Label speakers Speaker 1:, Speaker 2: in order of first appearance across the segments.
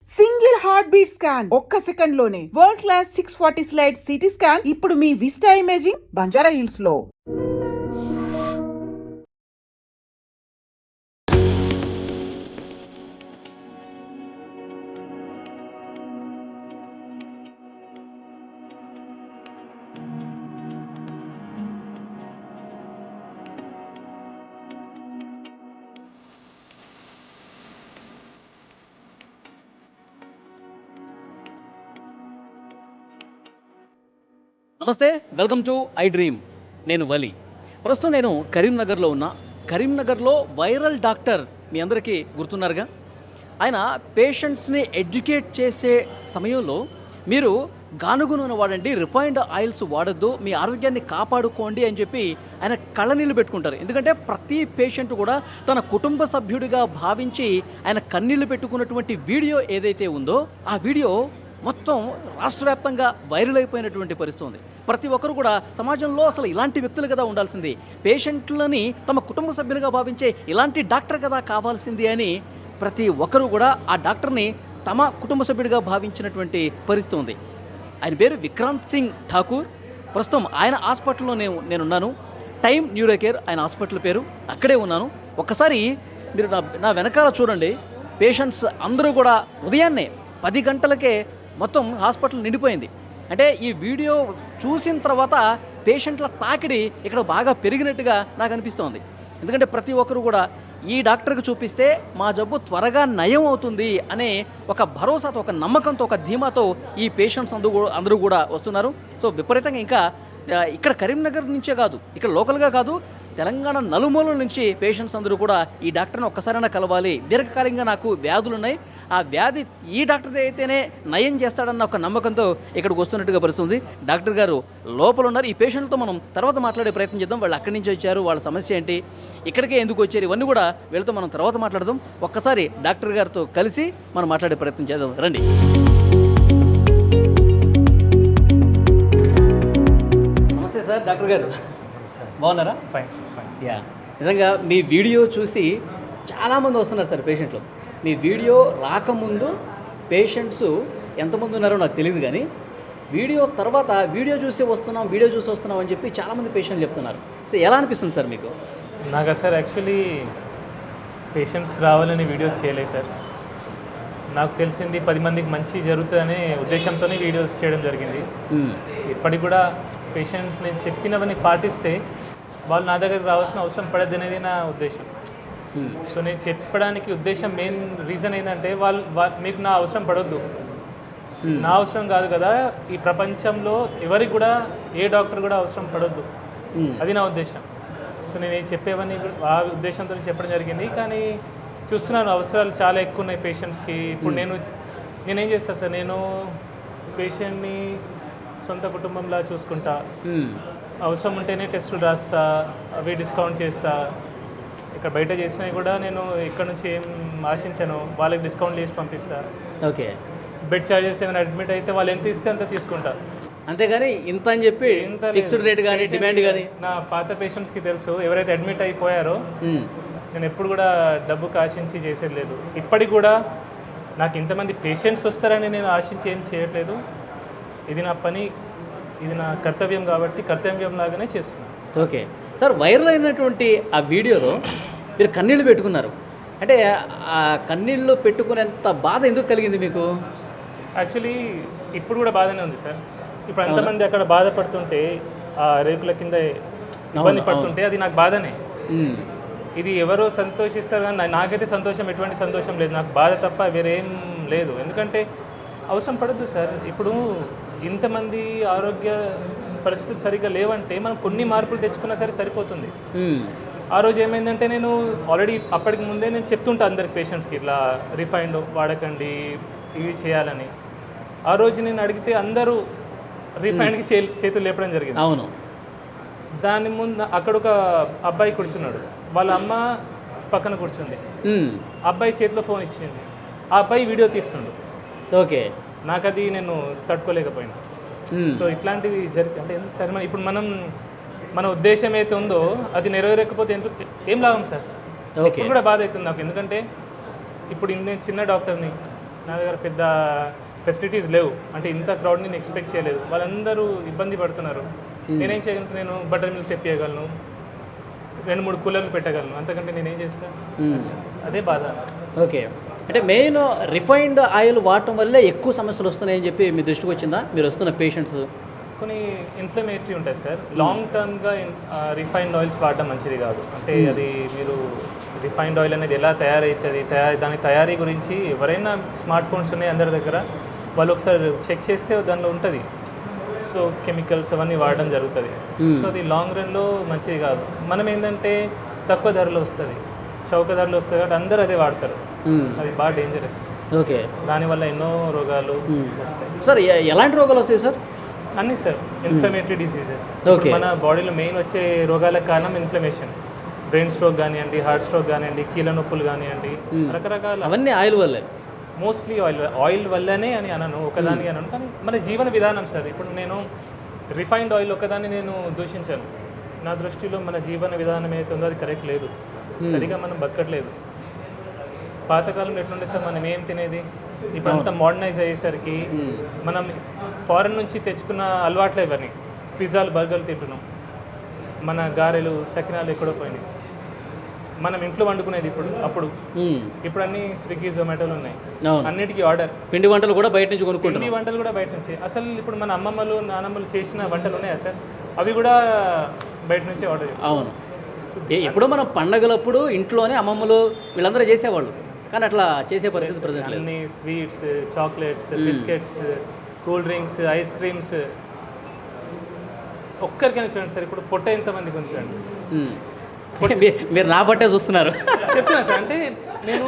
Speaker 1: Single heart beat scan ఒక్క second లోనే world class 640 slide CT scan ఇప్పుడు మీ vista imaging Banjara hills లో.
Speaker 2: నమస్తే, వెల్కమ్ టు ఐ డ్రీమ్. నేను వలి. ప్రస్తుతం నేను కరీంనగర్లో ఉన్నా. కరీంనగర్లో వైరల్ డాక్టర్ మీ అందరికీ గుర్తున్నారుగా. ఆయన పేషెంట్స్ని ఎడ్యుకేట్ చేసే సమయంలో మీరు గానుగ నూనె వాడండి, రిఫైన్డ్ ఆయిల్స్ వాడద్దు, మీ ఆరోగ్యాన్ని కాపాడుకోండి అని చెప్పి ఆయన కళ్ళనీళ్ళు పెట్టుకుంటారు. ఎందుకంటే ప్రతి పేషెంట్ కూడా తన కుటుంబ సభ్యుడిగా భావించి ఆయన కన్నీళ్లు పెట్టుకున్నటువంటి వీడియో ఏదైతే ఉందో ఆ వీడియో మొత్తం రాష్ట్ర వ్యాప్తంగా వైరల్ అయిపోయినటువంటి పరిస్థితి ఉంది. ప్రతి ఒక్కరు కూడా సమాజంలో అసలు ఇలాంటి వ్యక్తులు కదా ఉండాల్సింది, పేషెంట్లని తమ కుటుంబ సభ్యులుగా భావించే ఇలాంటి డాక్టర్ కదా కావాల్సింది అని ప్రతి ఒక్కరు కూడా ఆ డాక్టర్ని తమ కుటుంబ సభ్యుడిగా భావించినటువంటి పరిస్థితి ఉంది. ఆయన పేరు విక్రాంత్ సింగ్ ఠాకూర్. ప్రస్తుతం ఆయన హాస్పిటల్లో నేనున్నాను. టైమ్ న్యూరో కేర్ ఆయన హాస్పిటల్ పేరు. అక్కడే ఉన్నాను. ఒక్కసారి మీరు నా వెనకాల చూడండి. పేషెంట్స్ అందరూ కూడా ఉదయాన్నే 10 గంటలకే మొత్తం హాస్పిటల్ నిండిపోయింది. అంటే ఈ వీడియో చూసిన తర్వాత పేషెంట్ల తాకిడి ఇక్కడ బాగా పెరిగినట్టుగా నాకు అనిపిస్తోంది. ఎందుకంటే ప్రతి ఒక్కరు కూడా ఈ డాక్టర్కి చూపిస్తే మా జబ్బు త్వరగా నయం అవుతుంది అనే ఒక భరోసాతో, ఒక నమ్మకంతో, ఒక ధీమాతో ఈ పేషెంట్స్ అందరూ కూడా వస్తున్నారు. సో విపరీతంగా ఇంకా ఇక్కడ కరీంనగర్ నుంచే కాదు, ఇక్కడ లోకల్గా కాదు, తెలంగాణ నలుమూలల నుంచి పేషెంట్స్ అందరూ కూడా ఈ డాక్టర్ని ఒక్కసారైనా కలవాలి, దీర్ఘకాలికంగా నాకు వ్యాధులు ఉన్నాయి, ఆ వ్యాధి ఈ డాక్టర్ అయితేనే నయం చేస్తాడన్న ఒక నమ్మకంతో ఇక్కడికి వస్తున్నట్టుగా పరిస్థితుంది. డాక్టర్ గారు లోపల ఉన్నారు. ఈ పేషెంట్తో మనం తర్వాత మాట్లాడే ప్రయత్నం చేద్దాం. వాళ్ళు అక్కడి నుంచి వచ్చారు, వాళ్ళ సమస్య ఏంటి, ఇక్కడికే ఎందుకు వచ్చారు, ఇవన్నీ కూడా వీళ్ళతో మనం తర్వాత మాట్లాడదాం. ఒక్కసారి డాక్టర్ గారితో కలిసి మనం మాట్లాడే ప్రయత్నం చేద్దాం. రండి. నమస్తే సార్, డాక్టర్ గారు బాగున్నారా?
Speaker 3: ఫైన్.
Speaker 2: యా, నిజంగా మీ వీడియో చూసి చాలామంది వస్తున్నారు సార్ పేషెంట్లు. మీ వీడియో రాకముందు పేషెంట్స్ ఎంతమంది ఉన్నారో నాకు తెలియదు, కానీ వీడియో తర్వాత వీడియో చూసి వస్తున్నాం అని చెప్పి చాలామంది పేషెంట్లు చెప్తున్నారు. సో ఎలా అనిపిస్తుంది సార్ మీకు?
Speaker 3: నాకు సార్ యాక్చువల్లీ పేషెంట్స్ రావాలని వీడియోస్ చేయలేదు సార్. నాకు తెలిసింది 10 మందికి మంచి జరుగుతుందనే ఉద్దేశంతోనే వీడియోస్ చేయడం జరిగింది. ఇప్పటికి కూడా పేషెంట్స్ నేను చెప్పినవన్నీ పాటిస్తే వాళ్ళు నా దగ్గరికి రావాల్సిన అవసరం పడద్దు అనేది నా ఉద్దేశం. సో నేను చెప్పడానికి ఉద్దేశం మెయిన్ రీజన్ ఏంటంటే మీకు నా అవసరం పడొద్దు, నా అవసరం కాదు కదా, ఈ ప్రపంచంలో ఎవరికి కూడా ఏ డాక్టర్ కూడా అవసరం పడొద్దు, అది నా ఉద్దేశం. సో నేను చెప్పేవన్నీ ఆ ఉద్దేశంతో చెప్పడం జరిగింది. కానీ చూస్తున్నాను అవసరాలు చాలా ఎక్కువ ఉన్నాయి పేషెంట్స్కి. ఇప్పుడు నేనేం చేస్తాను సార్, నేను పేషెంట్ని సొంత కుటుంబంలా చూసుకుంటా, అవసరం ఉంటేనే టెస్టులు రాస్తా, అవి డిస్కౌంట్ చేస్తా. ఇక్కడ బయట చేసినవి కూడా నేను ఇక్కడ నుంచి ఏం ఆశించాను, వాళ్ళకి డిస్కౌంట్ చేసి పంపిస్తా.
Speaker 2: ఓకే,
Speaker 3: బెడ్ ఛార్జెస్ ఏమైనా అడ్మిట్ అయితే వాళ్ళు ఎంత ఇస్తే అంత తీసుకుంటా,
Speaker 2: అంతేగాని ఇంత అని చెప్పి ఫిక్స్డ్ రేట్ కానీ డిమాండ్ కానీ.
Speaker 3: నా పాత పేషెంట్స్కి తెలుసు, ఎవరైతే అడ్మిట్ అయిపోయారో నేను ఎప్పుడు కూడా డబ్బుకి ఆశించి చేసేది లేదు. ఇప్పటికి కూడా నాకు ఇంతమంది పేషెంట్స్ వస్తారని నేను ఆశించి ఏం చేయట్లేదు. ఇది నా పని, ఇది నా కర్తవ్యం కాబట్టి కర్తవ్యం లాగానే చేస్తున్నాను.
Speaker 2: ఓకే సార్, వైరల్ అయినటువంటి ఆ వీడియోలో మీరు కన్నీళ్ళు పెట్టుకున్నారు. అంటే ఆ కన్నీళ్ళు పెట్టుకునేంత బాధ ఎందుకు కలిగింది మీకు?
Speaker 3: యాక్చువల్లీ ఇప్పుడు కూడా బాధనే ఉంది సార్. ఇప్పుడు అంతమంది అక్కడ బాధపడుతుంటే, ఆ రేకుల కింద ఇబ్బంది పడుతుంటే అది నాకు బాధనే. ఇది ఎవరో సంతోషిస్తారు కానీ నాకైతే ఎటువంటి సంతోషం లేదు, నాకు బాధ తప్ప వేరేం లేదు. ఎందుకంటే అవసరం పడద్దు సార్. ఇప్పుడు ఇంతమంది ఆరోగ్య పరిస్థితులు సరిగ్గా లేవంటే మనం కొన్ని మార్పులు తెచ్చుకున్నా సరే సరిపోతుంది. ఆ రోజు ఏమైందంటే నేను ఆల్రెడీ అప్పటికి ముందే నేను చెప్తుంటా అందరికి పేషెంట్స్కి ఇట్లా రిఫైండ్ వాడకండి, ఇవి చేయాలని. ఆ రోజు నేను అడిగితే అందరూ రిఫైండ్కి చేతులు లేపడం జరిగింది.
Speaker 2: అవును.
Speaker 3: దాని ముందు అక్కడ ఒక అబ్బాయి కూర్చున్నాడు, వాళ్ళ అమ్మ పక్కన కూర్చుంది, అబ్బాయి చేతిలో ఫోన్ ఇచ్చింది, ఆ అబ్బాయి వీడియో తీస్తుండు.
Speaker 2: ఓకే,
Speaker 3: నాకు అది నేను తట్టుకోలేకపోయినా. సో ఇట్లాంటివి అంటే ఎందుకు సార్, ఇప్పుడు మన ఉద్దేశం అయితే ఉందో అది నెరవేరకపోతే ఏం లాభం సార్? ఇప్పుడు కూడా బాధ అవుతుంది నాకు. ఎందుకంటే ఇప్పుడు నేను చిన్న డాక్టర్ని, నా దగ్గర పెద్ద ఫెసిలిటీస్ లేవు, అంటే ఇంత క్రౌడ్ నేను ఎక్స్పెక్ట్ చేయలేదు, వాళ్ళందరూ ఇబ్బంది పడుతున్నారు. నేనేం చేయగలను? నేను బటర్ మిల్క్ తెప్పియగలను, 2-3 కూలర్లు పెట్టగలను, అంతకంటే నేనేం చేస్తాను? అదే బాధ.
Speaker 2: ఓకే, అంటే మెయిన్ రిఫైన్డ్ ఆయిల్ వాడటం వల్లే ఎక్కువ సమస్యలు వస్తున్నాయని చెప్పి మీ దృష్టికి వచ్చిందా మీరు వస్తున్న పేషెంట్స్?
Speaker 3: కొన్ని ఇన్ఫ్లమేటరీ ఉంటాయి సార్. లాంగ్ టర్మ్గా రిఫైన్డ్ ఆయిల్స్ వాడడం మంచిది కాదు. అంటే అది మీరు రిఫైన్డ్ ఆయిల్ అనేది ఎలా తయారవుతుంది, దాని తయారీ గురించి ఎవరైనా స్మార్ట్ ఫోన్స్ ఉన్నాయి అందరి దగ్గర, వాళ్ళు ఒకసారి చెక్ చేస్తే దానిలో ఉంటుంది. సో కెమికల్స్ అవన్నీ వాడడం జరుగుతుంది. సో అది లాంగ్ రన్లో మంచిది కాదు. మనం ఏంటంటే తక్కువ ధరలో వస్తుంది, చౌక ధరలో వస్తుంది కాబట్టి అందరూ అదే వాడతారు. అది బాగా డేంజరస్.
Speaker 2: ఓకే,
Speaker 3: దానివల్ల ఎన్నో రోగాలు వస్తాయి.
Speaker 2: సార్ ఎలాంటి రోగాలు వస్తాయి సార్?
Speaker 3: అన్నీ సార్, ఇన్ఫ్లమేటరీ డిసీజెస్.
Speaker 2: ఓకే,
Speaker 3: మన బాడీలో మెయిన్ వచ్చే రోగాలకు కారణం ఇన్ఫ్లమేషన్. బ్రెయిన్ స్ట్రోక్ కానివ్వండి, హార్ట్ స్ట్రోక్ కానివ్వండి, కీళ్ళ నొప్పులు కానివ్వండి, రకరకాల,
Speaker 2: అవన్నీ ఆయిల్ వల్లే.
Speaker 3: మోస్ట్లీ ఆయిల్ వల్లనే అని అనను, ఒకదానికి అనను, కానీ మన జీవన విధానం సార్. ఇప్పుడు నేను రిఫైన్డ్ ఆయిల్ ఒకదాన్ని నేను దూషించాను. నా దృష్టిలో మన జీవన విధానం ఏదైతే ఉందో అది కరెక్ట్ లేదు, సరిగా మనం బతకట్లేదు. పాతకాలంలో ఎట్లుండే సార్, మనం ఏం తినేది, ఇప్పుడు అంతా మోడర్నైజ్ అయ్యేసరికి మనం ఫారెన్ నుంచి తెచ్చుకున్న అలవాట్లే ఇవన్నీ. పిజ్జాలు, బర్గర్లు తింటున్నాం, మన గారెలు, సకినాలు ఎక్కడో పోయినాయి. మనం ఇంట్లో వండుకునేది ఇప్పుడు అన్ని స్విగ్గీ, జొమాటోలు ఉన్నాయి, అన్నిటికీ ఆర్డర్.
Speaker 2: పిండి వంటలు కూడా బయట నుంచి కొనుక్కుంటాం.
Speaker 3: పిండి వంటలు కూడా బయట నుంచి. అసలు ఇప్పుడు మన అమ్మమ్మలు, నానమ్మలు చేసిన వంటలు ఉన్నాయా సార్? అవి కూడా బయట నుంచి ఆర్డర్ చేస్తాం.
Speaker 2: అవును, ఎప్పుడో మనం పండగలప్పుడు ఇంట్లోనే అమ్మమ్మలు వీళ్ళందరూ చేసేవాళ్ళు, కానీ అట్లా చేసే పరిస్థితి ప్రజెంట్ లేదు.
Speaker 3: అన్ని sweets, chocolates, biscuits, cool drinks, ice creams. ఒక్కరికైనా చూడండి సార్, ఇప్పుడు పొట్ట ఎంతమందికి ఉంచండి.
Speaker 2: మీరు నా పట్టే చూస్తున్నారు.
Speaker 3: చెప్తున్నా సార్, అంటే నేను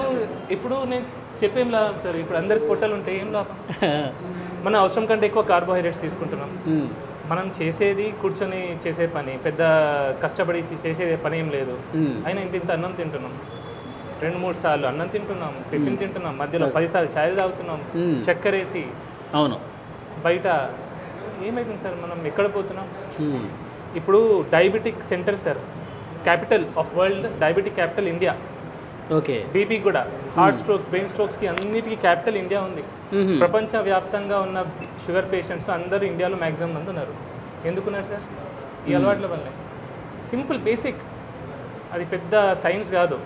Speaker 3: చెప్పేం లాభం సార్, ఇప్పుడు అందరికి పొట్టలు ఉంటే ఏం లాభం? మన అవసరం కంటే ఎక్కువ కార్బోహైడ్రేట్స్ తీసుకుంటున్నాం. మనం చేసేది కూర్చొని చేసే పని, పెద్ద కష్టపడి చేసే పని ఏం లేదు, అయినా ఇంత అన్నం తింటున్నాం. 2-3 సార్లు అన్నం తింటున్నాం, టిఫిన్ తింటున్నాం, మధ్యలో 10 సార్లు ఛాయ్ తాగుతున్నాం, చక్కెర వేసి.
Speaker 2: అవును,
Speaker 3: బయట ఏమైతుంది సార్, మనం ఎక్కడ పోతున్నాం? ఇప్పుడు diabetic centre sir, capital of world, diabetic capital India.
Speaker 2: Okay,
Speaker 3: BP కూడా, హార్ట్ స్ట్రోక్స్, బ్రెయిన్ స్ట్రోక్స్కి అన్నిటికీ క్యాపిటల్ ఇండియా ఉంది. ప్రపంచవ్యాప్తంగా ఉన్న షుగర్ పేషెంట్స్ అందరూ ఇండియాలో మ్యాక్సిమం మంది ఉన్నారు. ఎందుకున్నారు సార్? ఈ అలవాట్ల వల్లే. సింపుల్, బేసిక్, అది పెద్ద సైన్స్ కాదు,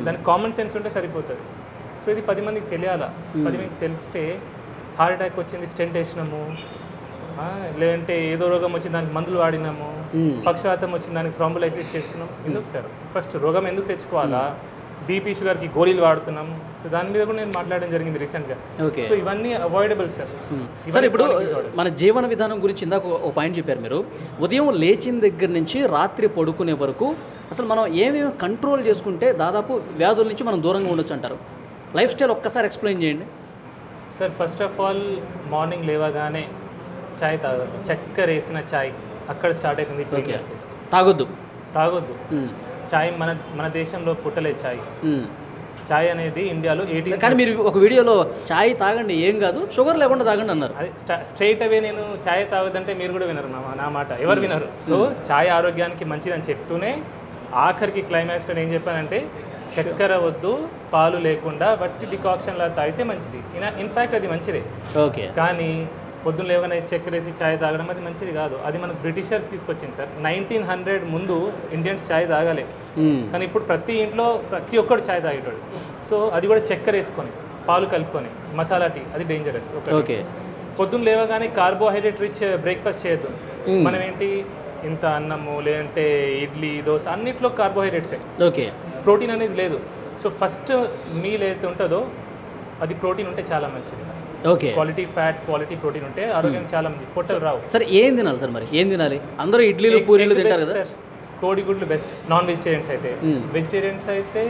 Speaker 3: దానికి కామన్ సెన్స్ ఉంటే సరిపోతుంది. సో ఇది 10 మందికి తెలియాలా. 10 మందికి తెలిస్తే హార్ట్ అటాక్ వచ్చింది, స్టెంట్ వేసినాము, లేదంటే ఏదో రోగం వచ్చింది దానికి మందులు వాడినాము, పక్షవాతం వచ్చింది దానికి థ్రాంబోలైసిస్ చేసుకున్నాం. ఎందుకు సార్? ఫస్ట్ రోగం ఎందుకు తెచ్చుకోవాలా? బీపీ, షుగర్కి గోళీలు వాడుతున్నాం. సో దాని మీద కూడా నేను మాట్లాడడం జరిగింది రీసెంట్గా. సో ఇవన్నీ అవాయిడబుల్ సార్.
Speaker 2: సార్, ఇప్పుడు మన జీవన విధానం గురించి ఇందాక ఒక పాయింట్ చెప్పారు మీరు. ఉదయం లేచిన దగ్గర నుంచి రాత్రి పడుకునే వరకు అసలు మనం ఏమేమి కంట్రోల్ చేసుకుంటే దాదాపు వ్యాధుల నుంచి మనం దూరంగా ఉండొచ్చు అంటారు? లైఫ్ స్టైల్ ఒక్కసారి ఎక్స్ప్లెయిన్ చేయండి
Speaker 3: sir. First of all morning లేవగానే ఛాయ్ తాగద్దు, చక్కెర వేసిన ఛాయ్ అక్కడ స్టార్ట్ అవుతుంది.
Speaker 2: తాగొద్దు.
Speaker 3: ఛాయ్ మన దేశంలో పుట్టలేదు ఛాయ్. ఛాయ్ అనేది ఇండియాలో 18.
Speaker 2: కానీ మీరు ఒక వీడియోలో ఛాయ్ తాగండి, ఏం కాదు, షుగర్ లేకుండా తాగండి అన్నారు.
Speaker 3: అది స్ట్రైట్ అవే నేను ఛాయ్ తాగొద్దంటే మీరు కూడా వినరు నా మాట, ఎవరు వినరు. సో ఛాయ్ ఆరోగ్యానికి మంచిదని చెప్తూనే ఆఖరికి క్లైమాక్స్లో ఏం చెప్పానంటే చక్కెర వద్దు, పాలు లేకుండా వట్టి డికాక్షన్లా తాగితే మంచిది. ఇన్ఫ్యాక్ట్ అది మంచిదే.
Speaker 2: ఓకే,
Speaker 3: కానీ పొద్దున్న లేవగానే చక్కెర వేసి ఛాయ్ తాగడం అది మంచిది కాదు. అది మనకు బ్రిటిషర్స్ తీసుకొచ్చింది సార్. 1900 ముందు ఇండియన్స్ ఛాయ్ తాగలే, కానీ ఇప్పుడు ప్రతి ఇంట్లో ప్రతి ఒక్కడు ఛాయ్ తాగేటోడు. సో అది కూడా చక్కెర వేసుకొని, పాలు కలుపుకొని, మసాలా టీ, అది డేంజరస్. ఓకే, పొద్దున్న లేవగానే కార్బోహైడ్రేట్ రిచ్ బ్రేక్ఫాస్ట్ చేయొద్దు. మనం ఏంటి, ఇంత అన్నము, లేదంటే ఇడ్లీ, దోశ, అన్నిట్లో కార్బోహైడ్రేట్సే.
Speaker 2: ఓకే,
Speaker 3: ప్రోటీన్ అనేది లేదు. సో ఫస్ట్ మీల్ ఏదైతే ఉంటుందో అది ప్రోటీన్ ఉంటే చాలా మంచిది.
Speaker 2: Okay,
Speaker 3: quality fat, quality protein ఉంటే ఆరోగ్యం చాలా మంది, పొట్టలు రావు.
Speaker 2: సరే ఏం తినాలి సార్? మరి ఏం తినాలి? అందరూ ఇడ్లీలు, పూరీలు తింటారు కదా
Speaker 3: సార్. కోడిగుడ్లు బెస్ట్ నాన్ వెజిటేరియన్స్ అయితే. వెజిటేరియన్స్ అయితే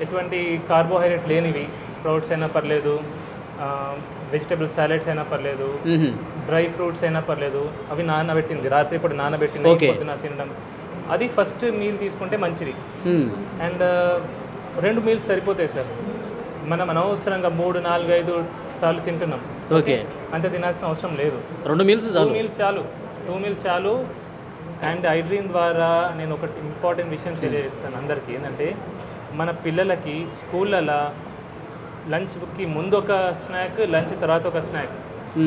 Speaker 3: ఎటువంటి కార్బోహైడ్రేట్ లేనివి, స్ప్రౌట్స్ అయినా పర్లేదు, వెజిటబుల్ సాలెడ్స్ అయినా పర్లేదు, డ్రై ఫ్రూట్స్ అయినా పర్లేదు, అవి నానబెట్టింది, రాత్రి ఇప్పుడు నానబెట్టింది, పొద్దున తినడం, అది ఫస్ట్ మీల్ తీసుకుంటే మంచిది. అండ్ 2 మీల్స్ సరిపోతాయి సార్. మనం అనవసరంగా 3, 4, 5 సార్లు తింటున్నాం.
Speaker 2: ఓకే,
Speaker 3: అంతే తినాల్సిన అవసరం లేదు.
Speaker 2: 2 మీల్స్ చాలు.
Speaker 3: 2 మీల్స్ చాలు. అండ్ ఐడ్రీమ్ ద్వారా నేను ఒకటి ఇంపార్టెంట్ విషయం తెలియజేస్తాను అందరికీ. ఏంటంటే మన పిల్లలకి స్కూళ్ళలో లంచ్కి ముందు ఒక స్నాక్, లంచ్ తర్వాత ఒక స్నాక్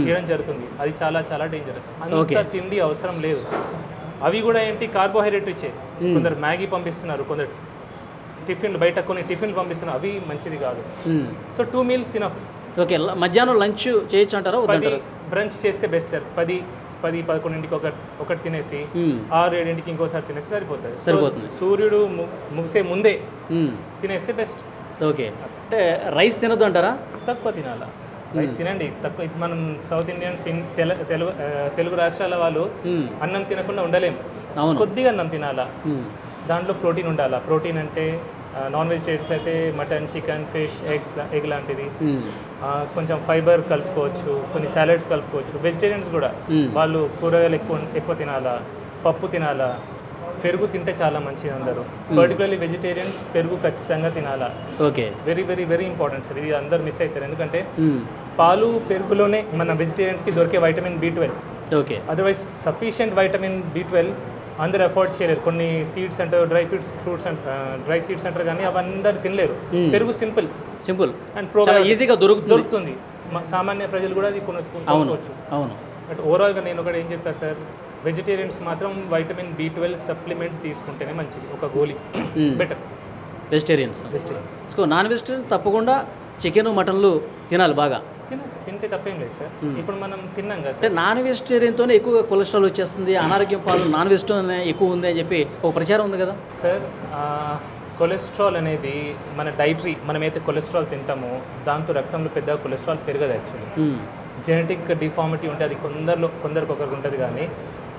Speaker 3: చేయడం జరుగుతుంది. అది చాలా చాలా డేంజరస్. అంత తిండి అవసరం లేదు. అవి కూడా ఏంటి, కార్బోహైడ్రేట్ ఇచ్చే. కొందరు మ్యాగీ పంపిస్తున్నారు, కొందరు టిఫిన్లు బయట కొన్ని టిఫిన్లు పంపిస్తున్నారు, అవి మంచిది కాదు. So 2 meals enough.
Speaker 2: ఓకే, మధ్యాహ్నం లంచ్ చేయొచ్చు అంటారా?
Speaker 3: 10 బ్రంచ్ చేస్తే బెస్ట్ సార్. 10-11కి ఒకటి తినేసి 6-7కి ఇంకోసారి తినేసి సరిపోతుంది. సూర్యుడు ముగిసే ముందే తినేస్తే బెస్ట్.
Speaker 2: ఓకే, అంటే రైస్ తినొద్దు అంటారా?
Speaker 3: తక్కువ తినాలా, రైస్ తినండి తక్కువ. ఇప్పుడు మనం సౌత్ ఇండియన్స్ తెలుగు రాష్ట్రాల వాళ్ళు అన్నం తినకుండా ఉండలేము. కొద్దిగా అన్నం తినాలా, దాంట్లో ప్రోటీన్ ఉండాలా. ప్రోటీన్ అంటే నాన్ వెజిటేరియన్స్ అయితే మటన్, చికెన్, ఫిష్, ఎగ్ లాంటిది. కొంచెం ఫైబర్ కలుపుకోవచ్చు, కొన్ని సాలడ్స్ కలుపుకోవచ్చు. వెజిటేరియన్స్ కూడా వాళ్ళు కూరగాయలు ఎక్కువ తినాలా, పప్పు తినాలా, పెరుగు తింటే చాలా మంచిది అందరూ. పర్టికులర్లీ వెజిటేరియన్స్ పెరుగు ఖచ్చితంగా తినాలా.
Speaker 2: Okay,
Speaker 3: very very very important sir. ఇది అందరు మిస్ అవుతారు, ఎందుకంటే పాలు పెరుగులోనే మన వెజిటేరియన్స్కి దొరికే vitamin B12.
Speaker 2: Okay,
Speaker 3: otherwise sufficient vitamin B12 అందరు అఫోర్డ్ చేయలేరు. కొన్ని సీడ్స్ అంటారు, ఫ్రూట్స్ డ్రై సీడ్స్ అంటారు, కానీ అవి అందరు తినలేరు. పెరుగు సింపుల్ అండ్
Speaker 2: ఈజీగా దొరుకుతుంది.
Speaker 3: సామాన్య ప్రజలు కూడా అది కొనుక్కోవచ్చు.
Speaker 2: అవును.
Speaker 3: బట్ ఓవరాల్గా నేను ఒకటి ఏం చెప్తాను సార్, వెజిటేరియన్స్ మాత్రం వైటమిన్ B12 సప్లిమెంట్ తీసుకుంటేనే మంచిది. ఒక గోళీ better
Speaker 2: vegetarians. So non vegetarian తప్పకుండా చికెన్, మటన్లు తినాలి బాగా.
Speaker 3: తింటే తప్పేం లేదు సార్. ఇప్పుడు మనం తిన్నాం కదా,
Speaker 2: అంటే నాన్ వెజిటేరియన్తోనే ఎక్కువగా కొలెస్ట్రాల్ వచ్చేస్తుంది, అనారోగ్యం పాలు నాన్ వెజిటేరియన్ ఎక్కువ ఉంది అని చెప్పి ఒక ప్రచారం ఉంది కదా
Speaker 3: సార్. కొలెస్ట్రాల్ అనేది మన డైటరీ, మనమైతే కొలెస్ట్రాల్ తింటామో దాంతో రక్తంలో పెద్దగా కొలెస్ట్రాల్ పెరగదు. యాక్చువల్లీ జెనెటిక్ డిఫార్మిటీ ఉంటే అది కొందరికి ఉంటుంది, కానీ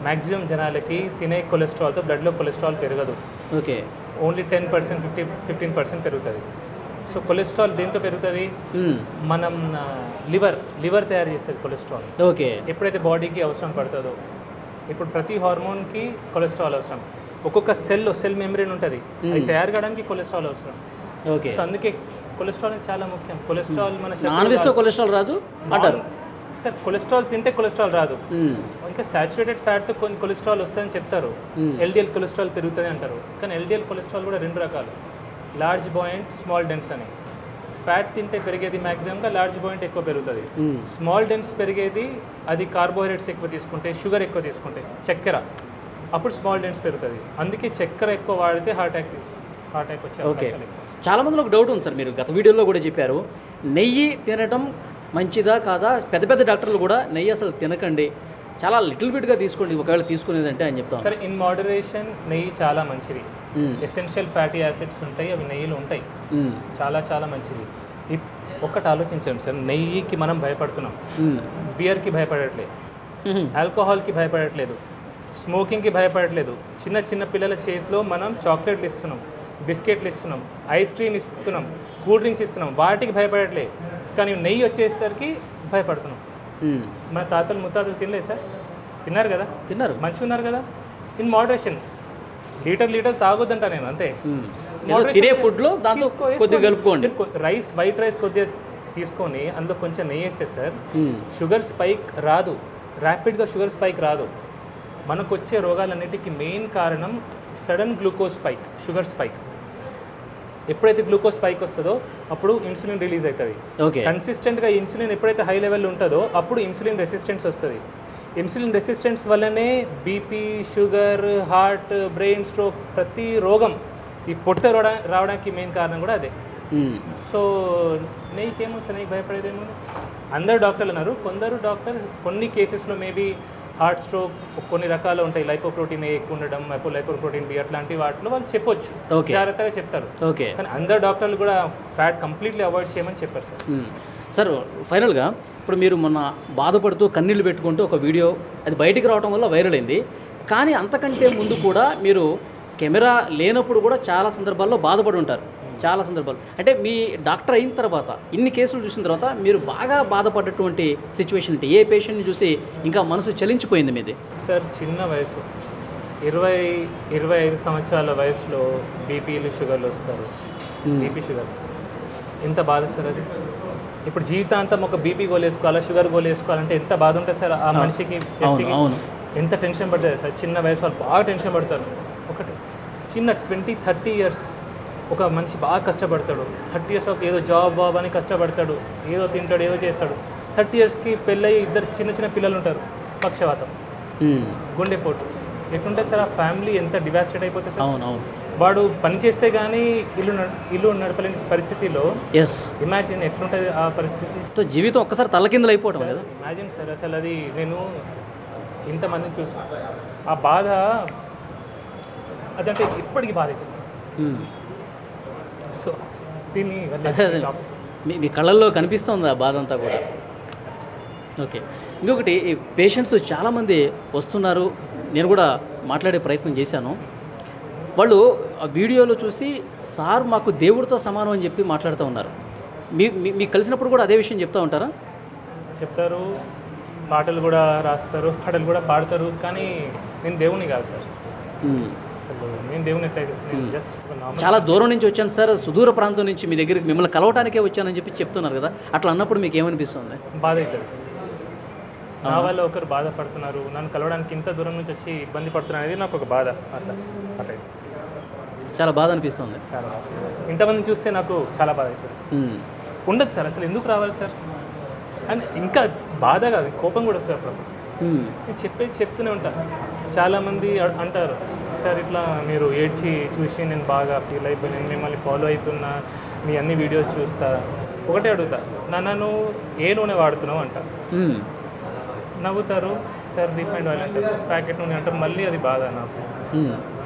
Speaker 3: మ్యాక్సిమం జనాలకి తినే కొలెస్ట్రాల్తో బ్లడ్లో కొలెస్ట్రాల్ పెరగదు.
Speaker 2: ఓకే,
Speaker 3: ఓన్లీ 10%, 15% పెరుగుతుంది. సో కొలెస్ట్రాల్ దేంతో పెరుగుతుంది? మనం లివర్ తయారు చేసేది కొలెస్ట్రాల్.
Speaker 2: ఓకే,
Speaker 3: ఎప్పుడైతే బాడీకి అవసరం పడుతుందో. ఇప్పుడు ప్రతి హార్మోన్కి కొలెస్ట్రాల్ అవసరం. ఒక్కొక్క సెల్ మెంబ్రేన్ ఉంటుంది, అది తయారు కావడానికి కొలెస్ట్రాల్ అవసరం.
Speaker 2: ఓకే,
Speaker 3: సో అందుకే కొలెస్ట్రాల్ చాలా ముఖ్యం. కొలెస్ట్రాల్ మన
Speaker 2: నాన్ వెజ్తో కొలెస్ట్రాల్ రాదు అంటారు
Speaker 3: సార్. కొలెస్ట్రాల్ తింటే కొలెస్ట్రాల్ రాదు. ఇంకా సాచురేటెడ్ ఫ్యాట్తో కొన్ని కొలెస్ట్రాల్ వస్తుందని చెప్తారు. LDL కొలెస్ట్రాల్ పెరుగుతుంది అంటారు, కానీ LDL కొలెస్ట్రాల్ కూడా 2 రకాలు, లార్జ్ బాయింట్, స్మాల్ డెన్స్ అని. ఫ్యాట్ తింటే పెరిగేది మ్యాక్సిమంగా లార్జ్ బాయింట్ ఎక్కువ పెరుగుతుంది. స్మాల్ డెన్స్ పెరిగేది అది కార్బోహైడ్రేట్స్ ఎక్కువ తీసుకుంటే, షుగర్ ఎక్కువ తీసుకుంటే, చక్కెర, అప్పుడు స్మాల్ డెన్స్ పెరుగుతుంది. అందుకే చక్కెర ఎక్కువ వాడితే హార్ట్ అటాక్ వచ్చే అవకాశాలు ఎక్కువ.
Speaker 2: చాలా మందిలో ఒక డౌట్ ఉంది సార్, మీరు గత వీడియోలో కూడా చెప్పారు, నెయ్యి తినటం మంచిదా కాదా? పెద్ద పెద్ద డాక్టర్లు కూడా నెయ్యి అసలు తినకండి, చాలా లిటిల్ బిట్గా తీసుకోండి ఒకవేళ తీసుకునేదంటే అని చెప్తాను.
Speaker 3: సరే, ఇన్ మోడరేషన్ నెయ్యి చాలా మంచిది. ఎసెన్షియల్ ఫ్యాటీ యాసిడ్స్ ఉంటాయి, అవి నెయ్యిలో ఉంటాయి, చాలా చాలా మంచిది. ఒక్కటి ఆలోచించండి సార్, నెయ్యికి మనం భయపడుతున్నాం, బియర్కి భయపడట్లేదు, ఆల్కహాల్కి భయపడట్లేదు, స్మోకింగ్కి భయపడట్లేదు. చిన్న పిల్లల చేతిలో మనం చాక్లెట్లు ఇస్తున్నాం, బిస్కెట్లు ఇస్తున్నాం, ఐస్ క్రీమ్ ఇస్తున్నాం, కూల్ డ్రింక్స్ ఇస్తున్నాం, వాటికి భయపడట్లేదు. కానీ నెయ్యి వచ్చేసరికి భయపడుతున్నాం. మన తాతలు ముత్తాతలు తినలేదు సార్, తిన్నారు కదా, మంచిగా ఉన్నారు కదా. ఇన్ మోడరేషన్, లీటర్ తాగొద్దంట నేను, అంతే.
Speaker 2: తినే ఫుడ్లో దాంట్లో కొద్దిగా కలుపుకోండి.
Speaker 3: వైట్ రైస్ కొద్దిగా తీసుకొని అందులో కొంచెం నెయ్యి వేస్తే సార్ షుగర్ స్పైక్ రాదు, ర్యాపిడ్గా షుగర్ స్పైక్ రాదు. మనకు వచ్చే రోగాలన్నిటికీ మెయిన్ కారణం sudden glucose spike, sugar spike. ఎప్పుడైతే గ్లూకోజ్ స్పైక్ వస్తుందో అప్పుడు ఇన్సులిన్ రిలీజ్ అవుతుంది. కన్సిస్టెంట్గా ఇన్సులిన్ ఎప్పుడైతే హై లెవెల్ ఉంటుందో అప్పుడు ఇన్సులిన్ రెసిస్టెన్స్ వస్తుంది. ఇన్సులిన్ రెసిస్టెన్స్ వల్లనే BP, sugar, heart, brain stroke, ప్రతి రోగం ఈ పొట్ట రావడానికి మెయిన్ కారణం కూడా అదే. సో నెయ్యికి ఏమొచ్చు, నెయ్యి భయపడేదేమో. అందరు డాక్టర్లు అన్నారు, కొందరు డాక్టర్ కొన్ని కేసెస్లో మేబీ హార్ట్ స్ట్రోక్ కొన్ని రకాలు ఉంటాయి, లైపోప్రోటీన్ ఎక్కువ ఉండడం, లైపోప్రోటీన్ బి అట్లాంటి వాటిలో వాళ్ళు చెప్పొచ్చు, జాగ్రత్తగా చెప్తారు. కానీ అందరు డాక్టర్లు కూడా ఫ్యాట్ కంప్లీట్లీ అవాయిడ్ చేయమని చెప్పారు సార్.
Speaker 2: సార్ ఫైనల్గా ఇప్పుడు మీరు మొన్న బాధపడుతూ కన్నీళ్ళు పెట్టుకుంటూ ఒక వీడియో అది బయటికి రావడం వల్ల వైరల్ అయింది, కానీ అంతకంటే ముందు కూడా మీరు కెమెరా లేనప్పుడు కూడా చాలా సందర్భాల్లో బాధపడి ఉంటారు. చాలా సందర్భాలు అంటే మీ డాక్టర్ అయిన తర్వాత ఇన్ని కేసులు చూసిన తర్వాత మీరు బాగా బాధపడ్డటువంటి సిచ్యువేషన్ అంటే ఏ పేషెంట్ని చూసి ఇంకా మనసు చలించిపోయింది మీది?
Speaker 3: సార్ చిన్న వయసు 20-25 సంవత్సరాల వయసులో బీపీలు, షుగర్లు వస్తారు. బీపీ, షుగర్ ఎంత బాధ సార్ అది. ఇప్పుడు జీవితాంతం ఒక బీపీ గోలేసుకోవాలా, షుగర్ గోలేసుకోవాలంటే ఎంత బాధ ఉంటుంది సార్ ఆ మనిషికి, వ్యక్తికి. ఎంత టెన్షన్ పడుతుంది సార్. చిన్న వయసు వాళ్ళు బాగా టెన్షన్ పడతారు. ఒకటి చిన్న 20-30 ఇయర్స్ ఒక మనిషి బాగా కష్టపడతాడు, 30 years ఏదో జాబ్ అని కష్టపడతాడు, ఏదో తింటాడు, ఏదో చేస్తాడు. 30 yearsకి పెళ్ళయి ఇద్దరు చిన్న చిన్న పిల్లలు ఉంటారు, పక్షవాతం, గుండెపోటు. ఎట్లుంటుంది సార్ ఆ ఫ్యామిలీ? ఎంత డివాస్టేట్ అయిపోతుంది సార్.
Speaker 2: అవునవును.
Speaker 3: వాడు పని చేస్తే కానీ ఇల్లు నడపలేని పరిస్థితిలో
Speaker 2: ఎస్.
Speaker 3: ఇమాజిన్ ఎట్లుంటుంది ఆ పరిస్థితి.
Speaker 2: సో జీవితం ఒక్కసారి తల్లకిందులు అయిపోవటం కదా.
Speaker 3: ఇమాజిన్ సార్, అసలు అది నేను ఇంతమందిని చూసాను, ఆ బాధ అదంటే ఇప్పటికీ బాధ అవుతుంది సార్. సో దీన్ని
Speaker 2: అదే మీ కళ్ళల్లో కనిపిస్తుంది ఆ బాధ అంతా కూడా. ఓకే, ఇంకొకటి పేషెంట్స్ చాలామంది వస్తున్నారు, నేను కూడా మాట్లాడే ప్రయత్నం చేశాను. వాళ్ళు ఆ వీడియోలో చూసి సార్ మాకు దేవుడితో సమానం అని చెప్పి మాట్లాడుతూ ఉన్నారు. మీకు కలిసినప్పుడు కూడా అదే విషయం చెప్తూ ఉంటారా?
Speaker 3: చెప్తారు, పాటలు కూడా రాస్తారు, పాటలు కూడా పాడతారు. కానీ నేను దేవుని కాదు సార్, అసలు నేను దేవుని ఎట్లయితే జస్ట్
Speaker 2: చాలా దూరం నుంచి వచ్చాను సార్, సుదూర ప్రాంతం నుంచి మీ దగ్గరికి మిమ్మల్ని కలవటానికే వచ్చానని చెప్పి చెప్తున్నారు కదా, అట్లా అన్నప్పుడు మీకు ఏమనిపిస్తుంది?
Speaker 3: బాధ అవుతుంది. నా వల్ల ఒకరు బాధపడుతున్నారు, నన్ను కలవడానికి ఇంత దూరం నుంచి వచ్చి ఇబ్బంది పడుతున్నారు అనేది నాకు ఒక బాధ. అట్లా అట్లా
Speaker 2: చాలా బాధ అనిపిస్తుంది.
Speaker 3: చాలా బాధ. ఇంతమందిని చూస్తే నాకు చాలా బాధ అవుతుంది. ఉండదు సార్, అసలు ఎందుకు రావాలి సార్ అని ఇంకా బాధ కాదు, కోపం కూడా వస్తుంది అప్పుడు. నేను చెప్తూనే ఉంటా. చాలామంది అంటారు, సార్ ఇట్లా మీరు ఏడ్చి చూసి నేను బాగా ఫీల్ అయిపోయాను, మిమ్మల్ని ఫాలో అవుతున్నా, మీ అన్ని వీడియోస్ చూస్తా. ఒకటే అడుగుతా, నువ్వు ఏ నూనె వాడుతున్నావు అంట. నవ్వుతారు, సార్ రిఫైండ్ ఆయిల్ అంటారు, ప్యాకెట్ నూనె అంటారు. మళ్ళీ అది బాధ నాకు.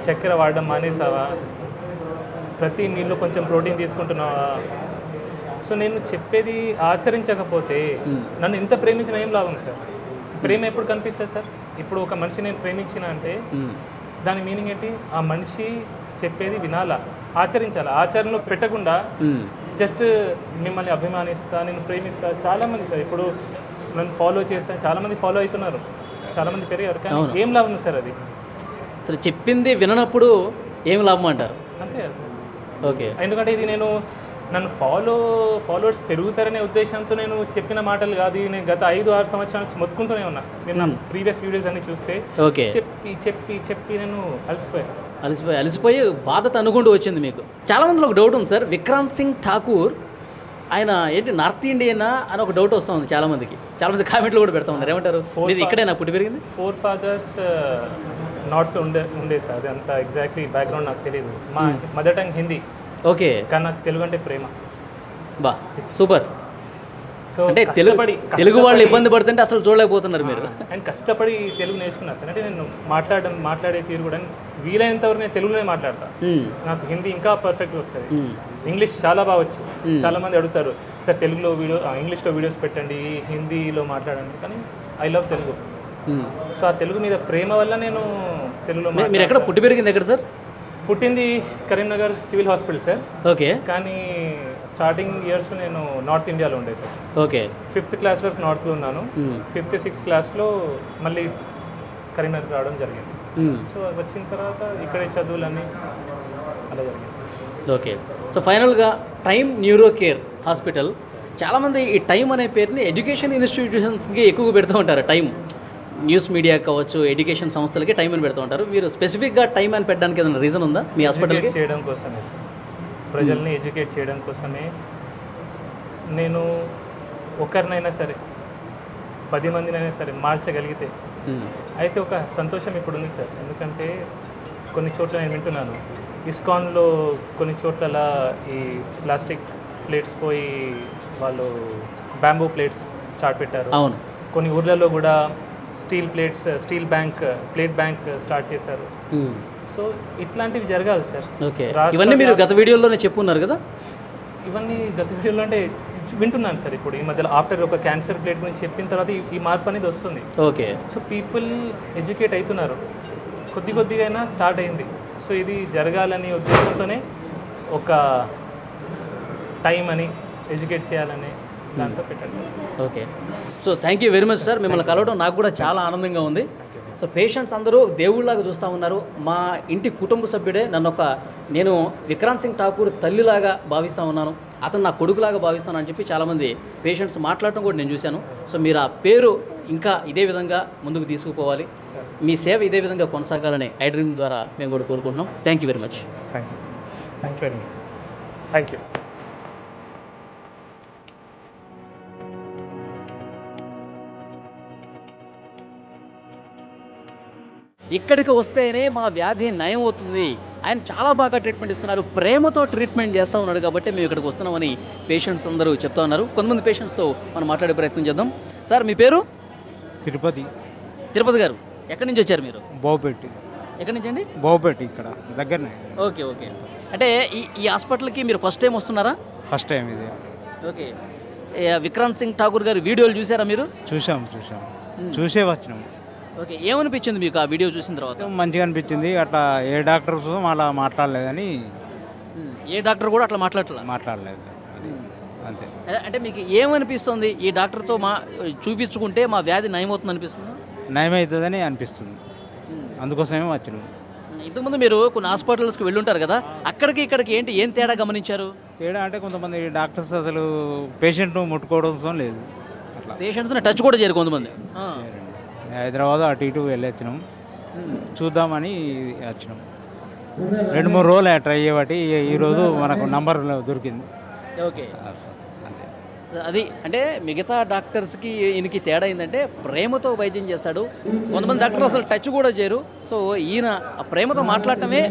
Speaker 3: చక్కెర వాడడం మానేసావా? ప్రతి మీల్లో కొంచెం ప్రోటీన్ తీసుకుంటున్నావా? సో నేను చెప్పేది ఆచరించకపోతే నన్ను ఎంత ప్రేమించినా ఏం లాభం సార్? ప్రేమ ఎప్పుడు కనిపిస్తుంది సార్? ఇప్పుడు ఒక మనిషి నేను ప్రేమించిన అంటే దాని మీనింగ్ ఏంటి? ఆ మనిషి చెప్పేది వినాలా, ఆచరించాలా. ఆచరణలో పెట్టకుండా జస్ట్ మిమ్మల్ని అభిమానిస్తా, నేను ప్రేమిస్తా. చాలామంది సార్ ఇప్పుడు నన్ను ఫాలో చేస్తాను, చాలామంది ఫాలో అవుతున్నారు, చాలామంది పెరిగారు. కానీ ఏం లాభం సార్ అది?
Speaker 2: అసలు చెప్పింది విననప్పుడు ఏం లాభం అంటారు?
Speaker 3: అంతే కదా సార్.
Speaker 2: ఓకే,
Speaker 3: ఎందుకంటే ఇది నన్ను ఫాలోవర్స్ పెరుగుతారనే ఉద్దేశంతో నేను చెప్పిన మాటలు కాదు. నేను గత 5-6 సంవత్సరాల నుంచి మొత్తుకుంటూనే ఉన్నా. నేను నా ప్రీవియస్ వీడియోస్ అన్ని చూస్తే
Speaker 2: ఓకే
Speaker 3: చెప్పి నేను
Speaker 2: అలసిపోయి బాధ అనుకుంటూ వచ్చింది మీకు. చాలా మందిలో ఒక డౌట్ ఉంది సార్, విక్రాంత్ సింగ్ ఠాకూర్ ఆయన ఏంటి నార్త్ ఇండియనా అని ఒక డౌట్ వస్తూ ఉంది చాలామందికి. చాలామంది కామెంట్లు కూడా పెడతా ఉన్నారు, ఏమంటారు? ఇది ఇక్కడేనా పుట్టి పెరిగింది? 4
Speaker 3: fathers నార్త్ ఉండే సార్. అది అంత ఎగ్జాక్ట్లీ బ్యాక్గ్రౌండ్ నాకు తెలియదు. మా మదర్ టంగ్ హిందీ. ఓకే, కానీ నాకు తెలుగు అంటే ప్రేమ.
Speaker 2: బా సూపర్.
Speaker 3: సో
Speaker 2: అంటే తెలుగు వాళ్ళు ఇబ్బంది పడుతుంటే అసలు చూడలేకపోతున్నారు మీరు.
Speaker 3: అండ్ కష్టపడి తెలుగు నేర్చుకున్నా సార్. అంటే నేను మాట్లాడే తీరు కూడా వీలైనంత వరకు నేను తెలుగులోనే మాట్లాడతా. నాకు హిందీ ఇంకా పర్ఫెక్ట్ వస్తుంది. ఇంగ్లీష్ చాలా బాగా వచ్చు. చాలా మంది అడుగుతారు, సార్ తెలుగులో ఇంగ్లీష్లో వీడియోస్ పెట్టండి, హిందీలో మాట్లాడండి. కానీ ఐ లవ్ తెలుగు. సో ఆ తెలుగు మీద ప్రేమ వల్ల నేను తెలుగులో.
Speaker 2: మీరు ఎక్కడ పుట్టి పెరిగింది ఎక్కడ సార్?
Speaker 3: పుట్టింది Karimnagar civil hospital sir. Okay, కానీ స్టార్టింగ్ ఇయర్స్ నేను నార్త్ ఇండియాలో ఉండే సార్. ఓకే, 5th క్లాస్ వరకు నార్త్లో ఉన్నాను. 5th 6th క్లాస్లో మళ్ళీ కరీంనగర్ రావడం జరిగింది. సో వచ్చిన తర్వాత ఇక్కడే చదువులన్నీ అలా జరిగింది.
Speaker 2: ఓకే, సో ఫైనల్గా టైమ్ న్యూరో కేర్ హాస్పిటల్, చాలామంది ఈ టైం అనే పేరుని ఎడ్యుకేషన్ ఇన్స్టిట్యూషన్స్కి ఎక్కువగా పెడుతూ ఉంటారు. టైం న్యూస్ మీడియా కావచ్చు, ఎడ్యుకేషన్ సంస్థలకి టైం అని పెడుతూ ఉంటారు. మీరు స్పెసిఫిక్గా టైం అని పెట్టడానికి ఏదైనా రీజన్ ఉందా మీ హాస్పిటల్కి?
Speaker 3: చేయడం కోసమే సార్, ప్రజల్ని ఎడ్యుకేట్ చేయడం కోసమే. నేను ఒకరినైనా సరే 10 మందినైనా సరే మార్చగలిగితే అయితే ఒక సంతోషం ఇప్పుడు ఉంది సార్. ఎందుకంటే కొన్ని చోట్ల నేను వింటున్నాను, ఇస్కాన్లో కొన్ని చోట్ల ఈ ప్లాస్టిక్ ప్లేట్స్ పోయి వాళ్ళు బ్యాంబూ ప్లేట్స్ స్టార్ట్ పెట్టారు. అవును, కొన్ని ఊర్లలో కూడా స్టీల్ ప్లేట్ బ్యాంక్ స్టార్ట్ చేశారు. సో ఇట్లాంటివి జరగాలి సార్. ఓకే,
Speaker 2: ఇవన్నీ మీరు గత వీడియోలోనే చెప్పున్నారు కదా?
Speaker 3: ఇవన్నీ గత వీడియోలో అంటే వింటున్నాను సార్. ఇప్పుడు ఈ మధ్యలో ఆఫ్టర్ ఒక క్యాన్సర్ ప్లేట్ గురించి చెప్పిన తర్వాత ఈ మార్పు అనేది వస్తుంది. ఓకే, సో పీపుల్ ఎడ్యుకేట్ అవుతున్నారు, కొద్దిగా అయినా స్టార్ట్ అయింది. సో ఇది జరగాలని ఉద్దేశంతోనే ఒక టైం అని ఎడ్యుకేట్ చేయాలని దాంతో పెట్టండి.
Speaker 2: Okay, so thank you very much sir. మిమ్మల్ని కలవడం నాకు కూడా చాలా ఆనందంగా ఉంది. సో పేషెంట్స్ అందరూ దేవుళ్ళలాగా చూస్తూ ఉన్నారు. మా ఇంటి కుటుంబ సభ్యుడే. నేను విక్రాంత్ సింగ్ ఠాకూర్ తల్లిలాగా భావిస్తూ ఉన్నాను, అతను నా కొడుకులాగా భావిస్తాను అని చెప్పి చాలామంది పేషెంట్స్ మాట్లాడటం కూడా నేను చూశాను. సో మీరు ఆ పేరు ఇంకా ఇదే విధంగా ముందుకు తీసుకుపోవాలి, మీ సేవ ఇదే విధంగా కొనసాగాలని ఐ డ్రీమ్ ద్వారా మేము కూడా కోరుకుంటున్నాం. Thank you very much.
Speaker 3: Thank you very much. Thank you.
Speaker 2: ఇక్కడికి వస్తేనే మా వ్యాధి నయం అవుతుంది, ఆయన చాలా బాగా ట్రీట్మెంట్ ఇస్తున్నారు, ప్రేమతో ట్రీట్మెంట్ చేస్తూ ఉన్నాడు కాబట్టి మేము ఇక్కడికి వస్తున్నామని పేషెంట్స్ అందరూ చెప్తా ఉన్నారు. కొంతమంది పేషెంట్స్తో మనం మాట్లాడే ప్రయత్నం చేద్దాం. సార్ మీ పేరు? తిరుపతి గారు, ఎక్కడి నుంచి వచ్చారు మీరు?
Speaker 4: బావుపెట్టి.
Speaker 2: ఎక్కడి నుంచి అండి?
Speaker 4: బావుపెట్టి, ఇక్కడ దగ్గరనే.
Speaker 2: Okay okay. అంటే ఈ హాస్పిటల్కి మీరు ఫస్ట్ టైం వస్తున్నారా?
Speaker 4: ఫస్ట్ టైం ఇది.
Speaker 2: ఓకే. విక్రాంత్ సింగ్ ఠాకూర్ గారి వీడియోలు చూసారా మీరు?
Speaker 4: చూసాం చూసే వచ్చినాం.
Speaker 2: ఓకే, ఏమనిపించింది మీకు ఆ వీడియో చూసిన తర్వాత?
Speaker 4: మంచిగా అనిపించింది. అట్లా ఏ డాక్టర్స్ అలా మాట్లాడలేదని.
Speaker 2: ఏ డాక్టర్ కూడా అట్లా
Speaker 4: మాట్లాడలేదు అంతే.
Speaker 2: అంటే మీకు ఏమనిపిస్తుంది, ఈ డాక్టర్తో చూపించుకుంటే మా వ్యాధి నయమవుతుంది అనిపిస్తుంది?
Speaker 4: నయమవుతుందని అనిపిస్తుంది, అందుకోసమే వచ్చినాం.
Speaker 2: ఇంతకుముందు మీరు కొన్ని హాస్పిటల్స్కి వెళ్ళుంటారు కదా, అక్కడికి ఇక్కడికి ఏం తేడా గమనించారు?
Speaker 4: తేడా అంటే కొంతమంది డాక్టర్స్ అసలు పేషెంట్ ముట్టుకోవడం లేదు, అట్లా
Speaker 2: పేషెంట్స్ని టచ్ కూడా చేయరు కొంతమంది.
Speaker 4: హైదరాబాద్ అటు ఇటు వెళ్ళొచ్చినాం, చూద్దామని వచ్చినాం. 2-3 రోజులు ట్రై చేయబట్టి ఈరోజు మనకు నంబర్ దొరికింది.
Speaker 2: ఓకే,
Speaker 4: అంతే.
Speaker 2: అది అంటే మిగతా డాక్టర్స్కి ఈయనకి తేడా ఏంటంటే ప్రేమతో వైద్యం చేస్తాడు. కొంతమంది డాక్టర్లు అసలు టచ్ కూడా చేయరు. సో ఈయన ఆ ప్రేమతో మాట్లాడటమే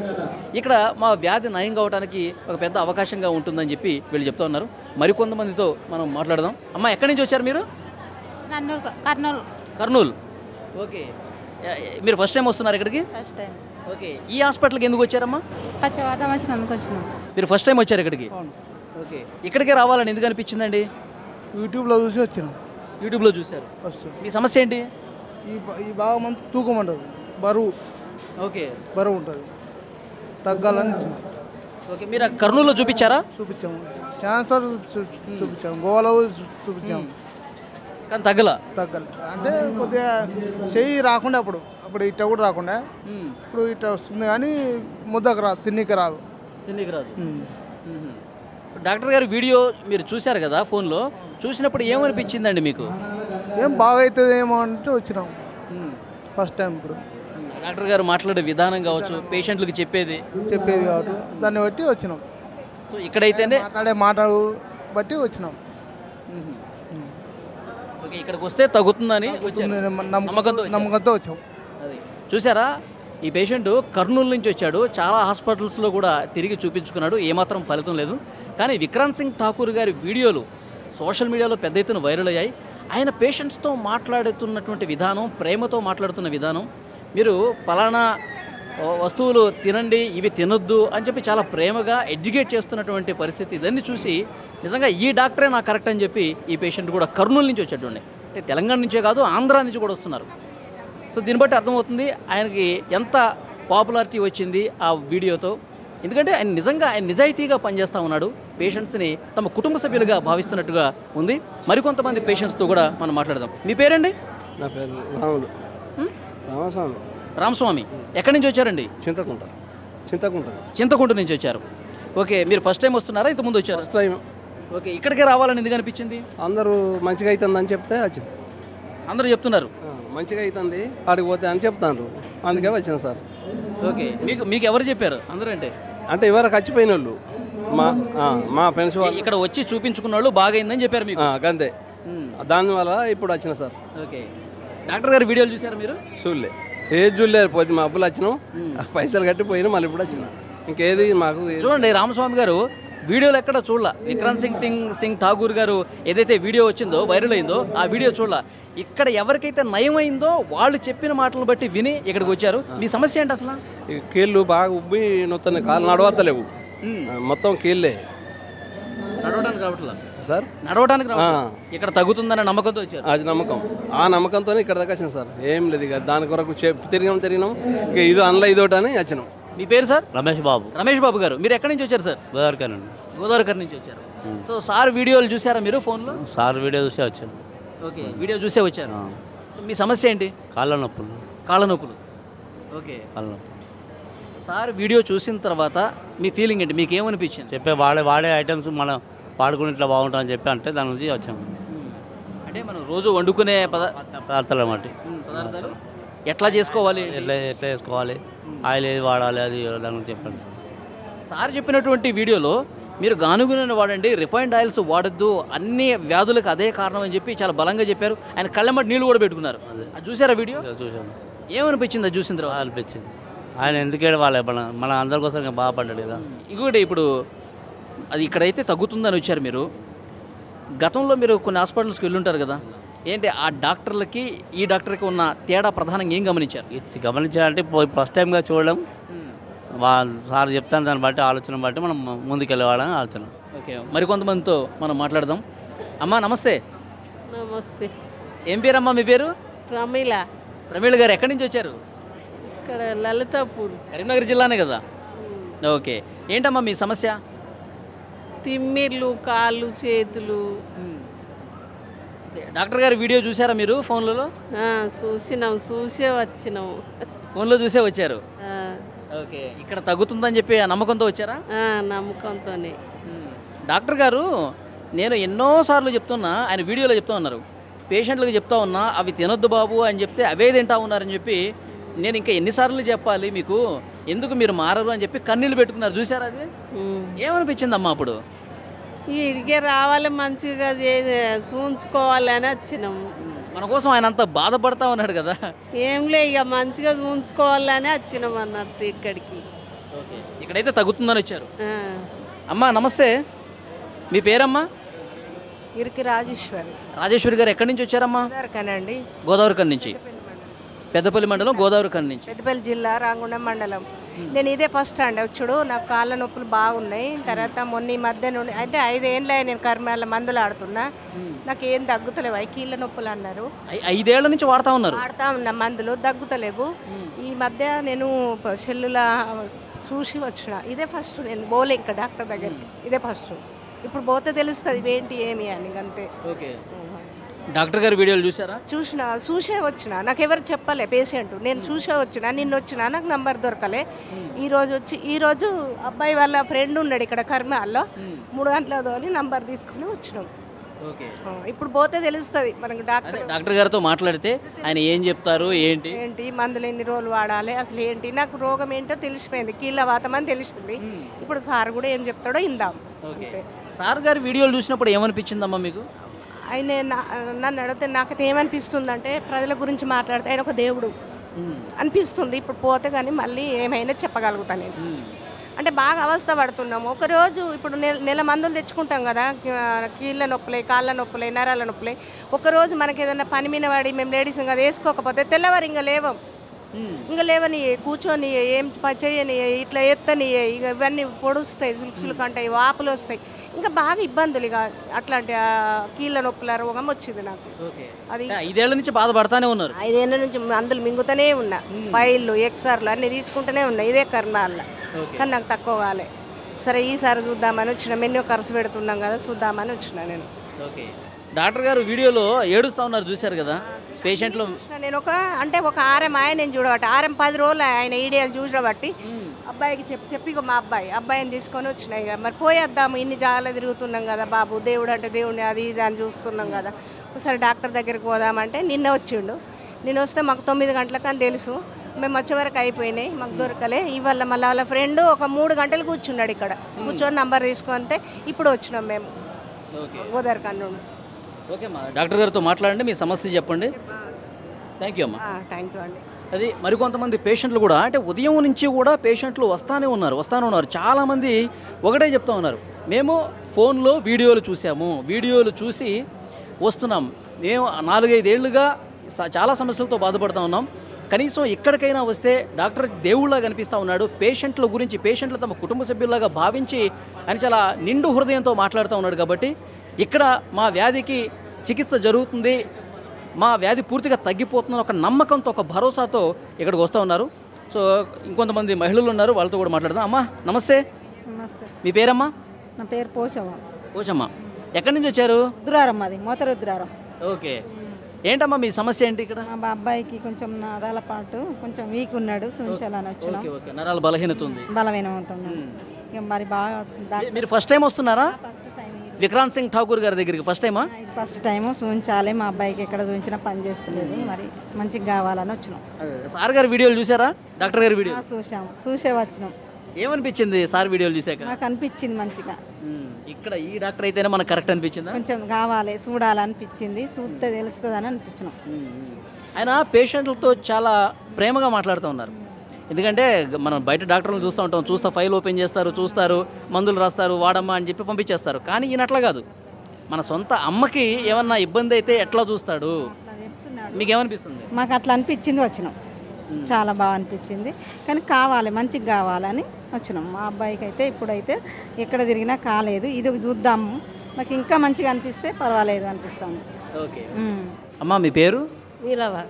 Speaker 2: ఇక్కడ మా వ్యాధి నయం కావడానికి ఒక పెద్ద అవకాశంగా ఉంటుందని చెప్పి వీళ్ళు చెప్తా ఉన్నారు. మరికొంతమందితో మనం మాట్లాడదాం. అమ్మ, ఎక్కడి నుంచి వచ్చారు మీరు? కర్నూలు. ఓకే, మీరు ఫస్ట్ టైం వస్తున్నారు ఇక్కడికి?
Speaker 5: First time.
Speaker 2: ఓకే, ఈ హాస్పిటల్కి ఎందుకు వచ్చారమ్మా?
Speaker 5: పచ్చవాతం వచ్చినందుకు వచ్చినాం.
Speaker 2: మీరు ఫస్ట్ టైం వచ్చారు ఇక్కడికి? ఓకే, ఇక్కడికే రావాలని ఎందుకు అనిపించిందండి?
Speaker 6: యూట్యూబ్లో చూసి వచ్చినాం.
Speaker 2: యూట్యూబ్లో చూశారు.
Speaker 6: ఫస్ట్
Speaker 2: మీ సమస్య ఏంటి?
Speaker 6: ఈ బాగా మంది తూకం ఉంటుంది, బరువు ఉంటుంది, తగ్గాలని
Speaker 2: ఓకే, మీరు కర్నూలులో చూపించారా?
Speaker 6: చూపించాము. క్యాన్సర్ చూపించాము, గోవాలో చూపించాము,
Speaker 2: కానీ తగ్గలా.
Speaker 6: తగ్గాలి అంటే కొద్దిగా చెయ్యి రాకుండా అప్పుడు ఇట్ట కూడా రాకుండా ఇప్పుడు ఇట్ట వస్తుంది, కానీ ముద్దకు రాదు, తిన్నికి రాదు.
Speaker 2: డాక్టర్ గారు వీడియో మీరు చూశారు కదా ఫోన్లో, చూసినప్పుడు ఏమనిపించిందండి మీకు?
Speaker 6: ఏం బాగా అవుతుంది ఏమో అంటే వచ్చినాం ఫస్ట్ టైం. ఇప్పుడు
Speaker 2: డాక్టర్ గారు మాట్లాడే విధానం కావచ్చు, పేషెంట్లకు చెప్పేది
Speaker 6: కాబట్టి దాన్ని బట్టి వచ్చినాం.
Speaker 2: సో ఇక్కడైతేనే
Speaker 6: మాట్లాడు బట్టి వచ్చినాం.
Speaker 2: ఓకే, ఇక్కడికి వస్తే తగ్గుతుందని
Speaker 6: నమ్మకంతో వచ్చాం.
Speaker 2: అది చూసారా, ఈ పేషెంట్ కర్నూలు నుంచి వచ్చాడు, చాలా హాస్పిటల్స్లో కూడా తిరిగి చూపించుకున్నాడు, ఏమాత్రం ఫలితం లేదు. కానీ విక్రాంత్ సింగ్ ఠాకూర్ గారి వీడియోలు సోషల్ మీడియాలో పెద్ద ఎత్తున వైరల్ అయ్యాయి. ఆయన పేషెంట్స్తో మాట్లాడుతున్నటువంటి విధానం, ప్రేమతో మాట్లాడుతున్న విధానం, మీరు పలానా వస్తువులు తినండి, ఇవి తినొద్దు అని చెప్పి చాలా ప్రేమగా ఎడ్యుకేట్ చేస్తున్నటువంటి పరిస్థితి, ఇదన్నీ చూసి నిజంగా ఈ డాక్టరే నాకు కరెక్ట్ అని చెప్పి ఈ పేషెంట్ కూడా కర్నూలు నుంచి వచ్చేటండి. అంటే తెలంగాణ నుంచే కాదు, ఆంధ్రా నుంచి కూడా వస్తున్నారు. సో దీన్ని బట్టి అర్థమవుతుంది ఆయనకి ఎంత పాపులారిటీ వచ్చింది ఆ వీడియోతో. ఎందుకంటే ఆయన నిజాయితీగా పనిచేస్తూ ఉన్నాడు, పేషెంట్స్ని తమ కుటుంబ సభ్యులుగా భావిస్తున్నట్టుగా ఉంది. మరికొంతమంది పేషెంట్స్తో కూడా మనం మాట్లాడదాం. మీ పేరండి?
Speaker 7: నా పేరు రామస్వామి.
Speaker 2: రామస్వామి, ఎక్కడి నుంచి వచ్చారండి? చింతకుంట నుంచి వచ్చారు. ఓకే, మీరు ఫస్ట్ టైం వస్తున్నారా, ఇంతకుముందు వచ్చారు?
Speaker 7: First time.
Speaker 2: ఓకే, ఇక్కడికే రావాలని ఎందుకు అనిపించింది?
Speaker 7: అందరూ మంచిగా అవుతుందని చెప్తే వచ్చింది.
Speaker 2: అందరూ చెప్తున్నారు
Speaker 7: మంచిగా అవుతుంది ఆడికి పోతే అని చెప్తాను, అందుకే వచ్చిన సార్.
Speaker 2: ఓకే, మీకు ఎవరు చెప్పారు? అందరూ అంటే
Speaker 7: ఎవరికి వచ్చిపోయిన వాళ్ళు మా ఫ్రెండ్స్ వాళ్ళు
Speaker 2: ఇక్కడ వచ్చి చూపించుకున్న వాళ్ళు బాగైందని చెప్పారు మీకు?
Speaker 7: అంతే, దానివల్ల ఇప్పుడు వచ్చిన సార్.
Speaker 2: ఓకే, డాక్టర్ గారి వీడియోలు చూసారు మీరు?
Speaker 7: చూడలేదు, పోతే మా అబ్బులు వచ్చినాం, పైసలు కట్టి పోయినా మళ్ళీ ఇప్పుడు వచ్చిన. ఇంకేది మాకు
Speaker 2: చూడండి, రామస్వామి గారు వీడియోలు ఎక్కడ చూడాల. విక్రాంత్ సింగ్ ఠాకూర్ గారు ఏదైతే వీడియో వచ్చిందో, వైరల్ అయిందో, ఆ వీడియో చూడాల. ఇక్కడ ఎవరికైతే నయమైందో వాళ్ళు చెప్పిన మాటలను బట్టి విని ఇక్కడికి వచ్చారు. మీ సమస్య ఏంటి అసలు?
Speaker 7: కీళ్ళు బాగా ఉబ్బి నొత్తున్నాయి, కాళ్ళు నడవత్తలేవు, మొత్తం కీళ్ళే.
Speaker 2: నడవడానికి రావట్లా
Speaker 7: సార్?
Speaker 2: నడవడానికి ఇక్కడ తగ్గుతుందన్న నమ్మకంతో వచ్చారు?
Speaker 7: అది నమ్మకం, ఆ నమ్మకంతోనే ఇక్కడ దాకా వచ్చినాం సార్. ఏం లేదు, ఇక దాని కొరకు తిరిగినాం, ఇక ఇది అందులో ఇదోటి అని వచ్చినాం.
Speaker 2: మీ పేరు సార్?
Speaker 8: రమేష్ బాబు
Speaker 2: గారు, మీరు ఎక్కడి నుంచి వచ్చారు సార్? గోదావరికర్ నుంచి వచ్చారు. సో సార్ వీడియోలు చూసారా మీరు ఫోన్లో?
Speaker 8: సార్ వీడియో చూసే వచ్చాను.
Speaker 2: ఓకే, వీడియో చూసే వచ్చారు. సో మీ సమస్య ఏంటి?
Speaker 8: కాళ్ళ నొప్పులు.
Speaker 2: ఓకే, సార్ వీడియో చూసిన తర్వాత మీ ఫీలింగ్ ఏంటి? మీకు ఏమనిపించింది?
Speaker 8: చెప్పే వాడే ఐటమ్స్ మనం వాడుకుని ఇట్లా బాగుంటుందని చెప్పి అంటే దాని నుంచి వచ్చాము.
Speaker 2: అంటే మనం రోజు వండుకునే
Speaker 8: పదార్థాలు అన్నమాట.
Speaker 2: పదార్థాలు ఎట్లా చేసుకోవాలి,
Speaker 8: ఎట్లా చేసుకోవాలి, ఆయిల్ ఏది వాడాలి, అది దాని గురించి చెప్పండి.
Speaker 2: సార్ చెప్పినటువంటి వీడియోలో మీరు గానుగ నూనె వాడండి, రిఫైన్డ్ ఆయిల్స్ వాడొద్దు, అన్ని వ్యాధులకు అదే కారణం అని చెప్పి చాలా బలంగా చెప్పారు. ఆయన కళ్ళెమ్మటి నీళ్ళు కూడా పెట్టుకున్నారు.
Speaker 8: అదే
Speaker 2: అది చూసారా వీడియో?
Speaker 8: చూసాను,
Speaker 2: ఏమనిపించింది అది చూసిన తర్వాత?
Speaker 8: బాగా అనిపించింది. ఆయన ఎందుకేడు వాళ్ళ మన అందరి కోసం ఇంకా బాగుపడ్డాడు కదా.
Speaker 2: ఇంకొకటి ఇప్పుడు అది ఇక్కడైతే తగ్గుతుందని వచ్చారు మీరు. గతంలో మీరు కొన్ని హాస్పిటల్స్కి వెళ్ళుంటారు కదా, ఏంటి ఆ డాక్టర్లకి ఈ డాక్టర్కి ఉన్న తేడా ప్రధానంగా ఏం గమనించారు?
Speaker 8: ఇది గమనించాలంటే ఫస్ట్ టైంగా చూడడం, సార్ చెప్తాను దాన్ని బట్టి ఆలోచన బట్టి మనం ముందుకెళ్ళవాలని ఆలోచన.
Speaker 2: ఓకే, మరికొంతమందితో మనం మాట్లాడదాం. అమ్మా నమస్తే.
Speaker 9: నమస్తే.
Speaker 2: ఏం పేరమ్మా మీ పేరు?
Speaker 9: ప్రమీల.
Speaker 2: ప్రమీళ గారు ఎక్కడి నుంచి వచ్చారు?
Speaker 9: ఇక్కడ లలితాపూర్.
Speaker 2: కరీంనగర్ జిల్లానే కదా. ఓకే, ఏంటమ్మా మీ సమస్య?
Speaker 9: తిమ్మిర్లు, కాళ్ళు, చేతులు.
Speaker 2: డాక్టర్ గారి వీడియో చూసారా మీరు ఫోన్లలో?
Speaker 9: చూసినాం, చూసే వచ్చినాం.
Speaker 2: ఫోన్లో చూసే వచ్చారు.
Speaker 9: ఆ,
Speaker 2: ఓకే, ఇక్కడ తగ్గుతుందని చెప్పి ఆ నమ్మకంతో వచ్చారా?
Speaker 9: నమ్మకంతోనే.
Speaker 2: డాక్టర్ గారు నేను ఎన్నోసార్లు చెప్తున్నా, ఆయన వీడియోలో చెప్తా ఉన్నారు, పేషెంట్లకు చెప్తా ఉన్నా అవి తినొద్దు బాబు అని చెప్తే అవే తింటా ఉన్నారని చెప్పి, నేను ఇంకా ఎన్నిసార్లు చెప్పాలి మీకు, ఎందుకు మీరు మారరు అని చెప్పి కన్నీళ్ళు పెట్టుకున్నారు. చూసారా అది? ఏమనిపించింది అమ్మా అప్పుడు?
Speaker 9: ఇడికే రావాలి, మంచిగా చూంచుకోవాలి అని వచ్చినాం.
Speaker 2: మన కోసం ఆయన అంత బాధపడతా ఉన్నాడు కదా.
Speaker 9: ఏంలే, ఇక మంచిగా చూంచుకోవాలని వచ్చినాం అన్నట్టు ఇక్కడికి.
Speaker 2: ఓకే, ఇక్కడైతే తగ్గుతుందని వచ్చారు.
Speaker 9: ఆ.
Speaker 2: అమ్మా నమస్తే, మీ పేరమ్మా?
Speaker 5: ఇరికి రాజేశ్వరి.
Speaker 2: రాజేశ్వరి గారు ఎక్కడి నుంచి వచ్చారమ్మా?
Speaker 5: కనండి,
Speaker 2: గోదావరి కన్ నుంచి. పెద్దపల్లి మండలం గోదావరి కన్ నుంచి.
Speaker 5: పెద్దపల్లి జిల్లా రాంగుండం మండలం. నేను ఇదే ఫస్ట్ అండి వచ్చుడు. నాకు కాళ్ళ నొప్పులు బాగున్నాయి. తర్వాత మొన్న ఈ మధ్య నుండి అంటే 5 ఏళ్ళ నేను కర్మాల మందులు ఆడుతున్నా, నాకు ఏం తగ్గుతలేవు. కీళ్ళ నొప్పులు అన్నారు.
Speaker 2: 5 ఏళ్ల నుంచి వాడుతా ఉన్నారు?
Speaker 5: వాడుతా ఉన్నా, మందులు తగ్గుతలేవు. ఈ మధ్య నేను సెల్లుల చూసి వచ్చిన. ఇదే ఫస్ట్, నేను పోలే ఇంకా డాక్టర్ దగ్గరికి, ఇదే ఫస్ట్. ఇప్పుడు పోతే తెలుస్తుంది ఏంటి ఏమి అని. అంతే.
Speaker 2: ఓకే, డాక్టర్ గారి వీడియోలు చూసారా?
Speaker 5: చూసే వచ్చిన, నాకు ఎవరు చెప్పలే పేషెంట్, నేను చూసే వచ్చిన. నిన్న వచ్చిన, నాకు నంబర్ దొరకలే. ఈరోజు అబ్బాయి వాళ్ళ ఫ్రెండ్ ఉన్నాడు ఇక్కడ కర్మాల్లో, 3 గంటలతో నంబర్ తీసుకొని వచ్చినాం.
Speaker 2: ఓకే,
Speaker 5: ఇప్పుడు పోతే తెలుస్తుంది మనకు.
Speaker 2: డాక్టర్ గారితో మాట్లాడితే ఆయన ఏం చెప్తారు, ఏంటి
Speaker 5: మందులు ఎన్ని రోజులు వాడాలి, అసలు ఏంటి, నాకు రోగం ఏంటో తెలిసిపోయింది, కీళ్ళ వాతం అని తెలిసింది. ఇప్పుడు సార్ కూడా ఏం చెప్తాడో ఇందాం.
Speaker 2: సార్ గారి వీడియోలు చూసినప్పుడు ఏమనిపించిందమ్మా మీకు?
Speaker 5: ఆయన నన్ను అడిగితే నాకైతే ఏమనిపిస్తుంది ప్రజల గురించి మాట్లాడితే ఆయన ఒక దేవుడు అనిపిస్తుంది. ఇప్పుడు పోతే కానీ మళ్ళీ ఏమైనా చెప్పగలుగుతాను నేను. అంటే బాగా అవస్థ పడుతున్నాము. ఒకరోజు ఇప్పుడు నెల మందులు తెచ్చుకుంటాం కదా, కీళ్ళ నొప్పులే, కాళ్ళ నొప్పులే, నరాల నొప్పులే. ఒకరోజు మనకి ఏదైనా పని మీద పడి మేము లేడీస్ ఇంకా వేసుకోకపోతే తెల్లవారు ఇంకా లేవని, కూర్చొని ఏం చేయని, ఇట్లా ఎత్తని, ఇక ఇవన్నీ పొడుస్తాయి, చులుకులు కంటాయి, వాపులు వస్తాయి, ఇంకా బాగా ఇబ్బందులు. ఇక అట్లాంటి కీళ్ళ నొప్పుల రోగం వచ్చింది నాకు. అది
Speaker 2: 5 ఏళ్ల నుంచి బాధపడతానే ఉన్నారు.
Speaker 5: 5 ఏళ్ళ నుంచి మందులు మింగుతూనే ఉన్నా, ఫైళ్ళు, ఎక్స్ఆర్లు అన్నీ తీసుకుంటూనే ఉన్నా ఇదే కర్మాల్లో. కానీ నాకు తక్కువ కాలే. సరే ఈసారి చూద్దామని వచ్చిన, మెన్నో ఖర్చు పెడుతున్నాం కదా, చూద్దామని వచ్చిన నేను.
Speaker 2: ఓకే, డాక్టర్ గారు వీడియోలో ఏడుస్తూ ఉన్నారు చూశారు కదా పేషెంట్లు.
Speaker 5: నేను ఒక ఆరం నేను చూడబట్టి 10 రోజులు ఆయన ఈడియాలు చూడబట్టి అబ్బాయికి చెప్పి మా అబ్బాయిని తీసుకొని వచ్చినాయి. ఇక మరి పోయేద్దాము, ఇన్ని జాగాలో తిరుగుతున్నాం కదా బాబు, దేవుడు అంటే దేవుడిని అది ఇది అని చూస్తున్నాం కదా, ఒకసారి డాక్టర్ దగ్గరికి పోదామంటే నిన్న వచ్చిండు. నేను వస్తే మాకు 9 గంటలకు అని తెలుసు, మేము వచ్చే వరకు అయిపోయినాయి, మాకు దొరకలే. ఇవాళ మళ్ళీ వాళ్ళ ఫ్రెండ్ ఒక 3 గంటలు కూర్చున్నాడు ఇక్కడ, కూర్చొని నంబర్ తీసుకుంటే ఇప్పుడు వచ్చినాం మేము గోదావరి కన్ను.
Speaker 2: ఓకే అమ్మా, డాక్టర్ గారితో మాట్లాడండి, మీ సమస్య చెప్పండి. థ్యాంక్ యూ అమ్మా.
Speaker 5: థ్యాంక్ యూ అండి.
Speaker 2: అది మరికొంతమంది పేషెంట్లు కూడా, అంటే ఉదయం నుంచి కూడా పేషెంట్లు వస్తానే ఉన్నారు. చాలామంది ఒకటే చెప్తా ఉన్నారు, మేము ఫోన్లో వీడియోలు చూసాము, వీడియోలు చూసి వస్తున్నాం, మేము 4-5 ఏళ్ళుగా చాలా సమస్యలతో బాధపడుతూ ఉన్నాం, కనీసం ఎక్కడికైనా వస్తే డాక్టర్ దేవుళ్ళగా కనిపిస్తూ ఉన్నాడు, పేషెంట్ల గురించి పేషెంట్లు తమ కుటుంబ సభ్యుల్లాగా భావించి అని చాలా నిండు హృదయంతో మాట్లాడుతూ ఉన్నాడు. కాబట్టి ఇక్కడ మా వ్యాధికి చికిత్స జరుగుతుంది, మా వ్యాధి పూర్తిగా తగ్గిపోతున్న ఒక నమ్మకంతో, ఒక భరోసాతో ఇక్కడికి వస్తూ ఉన్నారు. సో ఇంకొంతమంది మహిళలు ఉన్నారు, వాళ్ళతో కూడా మాట్లాడదాం. అమ్మా నమస్తే.
Speaker 5: నమస్తే.
Speaker 2: మీ పేరమ్మా?
Speaker 5: నా పేరు
Speaker 2: పోచమ్మ. ఎక్కడి నుంచి వచ్చారు?
Speaker 5: రుద్రారం, అది మోతరుద్రారం.
Speaker 2: ఓకే, ఏంటమ్మా మీ సమస్య ఏంటి? ఇక్కడ
Speaker 5: మా అబ్బాయికి కొంచెం నరాల పాటు కొంచెం వీక్ ఉన్నాడు, చూపించాలని వచ్చినాం.
Speaker 2: ఓకే, నరాల బలహీనత ఉంది,
Speaker 5: బలహీనమవుతుంది. మరి బాగా
Speaker 2: మీరు ఫస్ట్ టైం వస్తున్నారా విక్రాంత్ సింగ్ ఠాకూర్ గారి దగ్గరికి? ఫస్ట్ టైమా?
Speaker 5: ఫస్ట్ టైం చూపించాలి, మా అబ్బాయికి ఎక్కడ చూపించినా పని చేస్తలేదు, మరి మంచిగా కావాలని వచ్చినాం.
Speaker 2: సార్ గారి వీడియోలు చూసారా? డాక్టర్ గారి వీడియో
Speaker 5: చూసే వచ్చినాం.
Speaker 2: ఏమనిపించింది సార్ వీడియోలు చూసాక?
Speaker 5: నాకు అనిపించింది మంచిగా,
Speaker 2: ఇక్కడ ఈ డాక్టర్ అయితేనే మనకు కరెక్ట్ అనిపించిందా?
Speaker 10: కొంచెం కావాలి చూడాలనిపించింది, చూస్తే తెలుస్తుందని అనిపించినాం.
Speaker 2: ఆయన పేషెంట్లతో చాలా ప్రేమగా మాట్లాడుతూ ఉన్నారు. ఎందుకంటే మనం బయట డాక్టర్లను చూస్తూ ఉంటాం, చూస్తా ఫైల్ ఓపెన్ చేస్తారు, చూస్తారు, మందులు రాస్తారు, వాడమ్మా అని చెప్పి పంపించేస్తారు. కానీ ఈయన అట్లా కాదు. మన సొంత అమ్మకి ఏమన్నా ఇబ్బంది అయితే ఎట్లా చూస్తాడు? మీకు ఏమనిపిస్తుంది?
Speaker 10: మాకు అట్లా అనిపించింది, వచ్చినాం. చాలా బాగా అనిపించింది. కానీ కావాలి, మంచిగా కావాలని వచ్చినాం. మా అబ్బాయికి అయితే ఇప్పుడైతే ఎక్కడ తిరిగినా కాలేదు, ఇది చూద్దాము, నాకు ఇంకా మంచిగా అనిపిస్తే పర్వాలేదు అనిపిస్తుంది.
Speaker 2: ఓకే. అమ్మా మీ పేరు?
Speaker 11: వీలవా.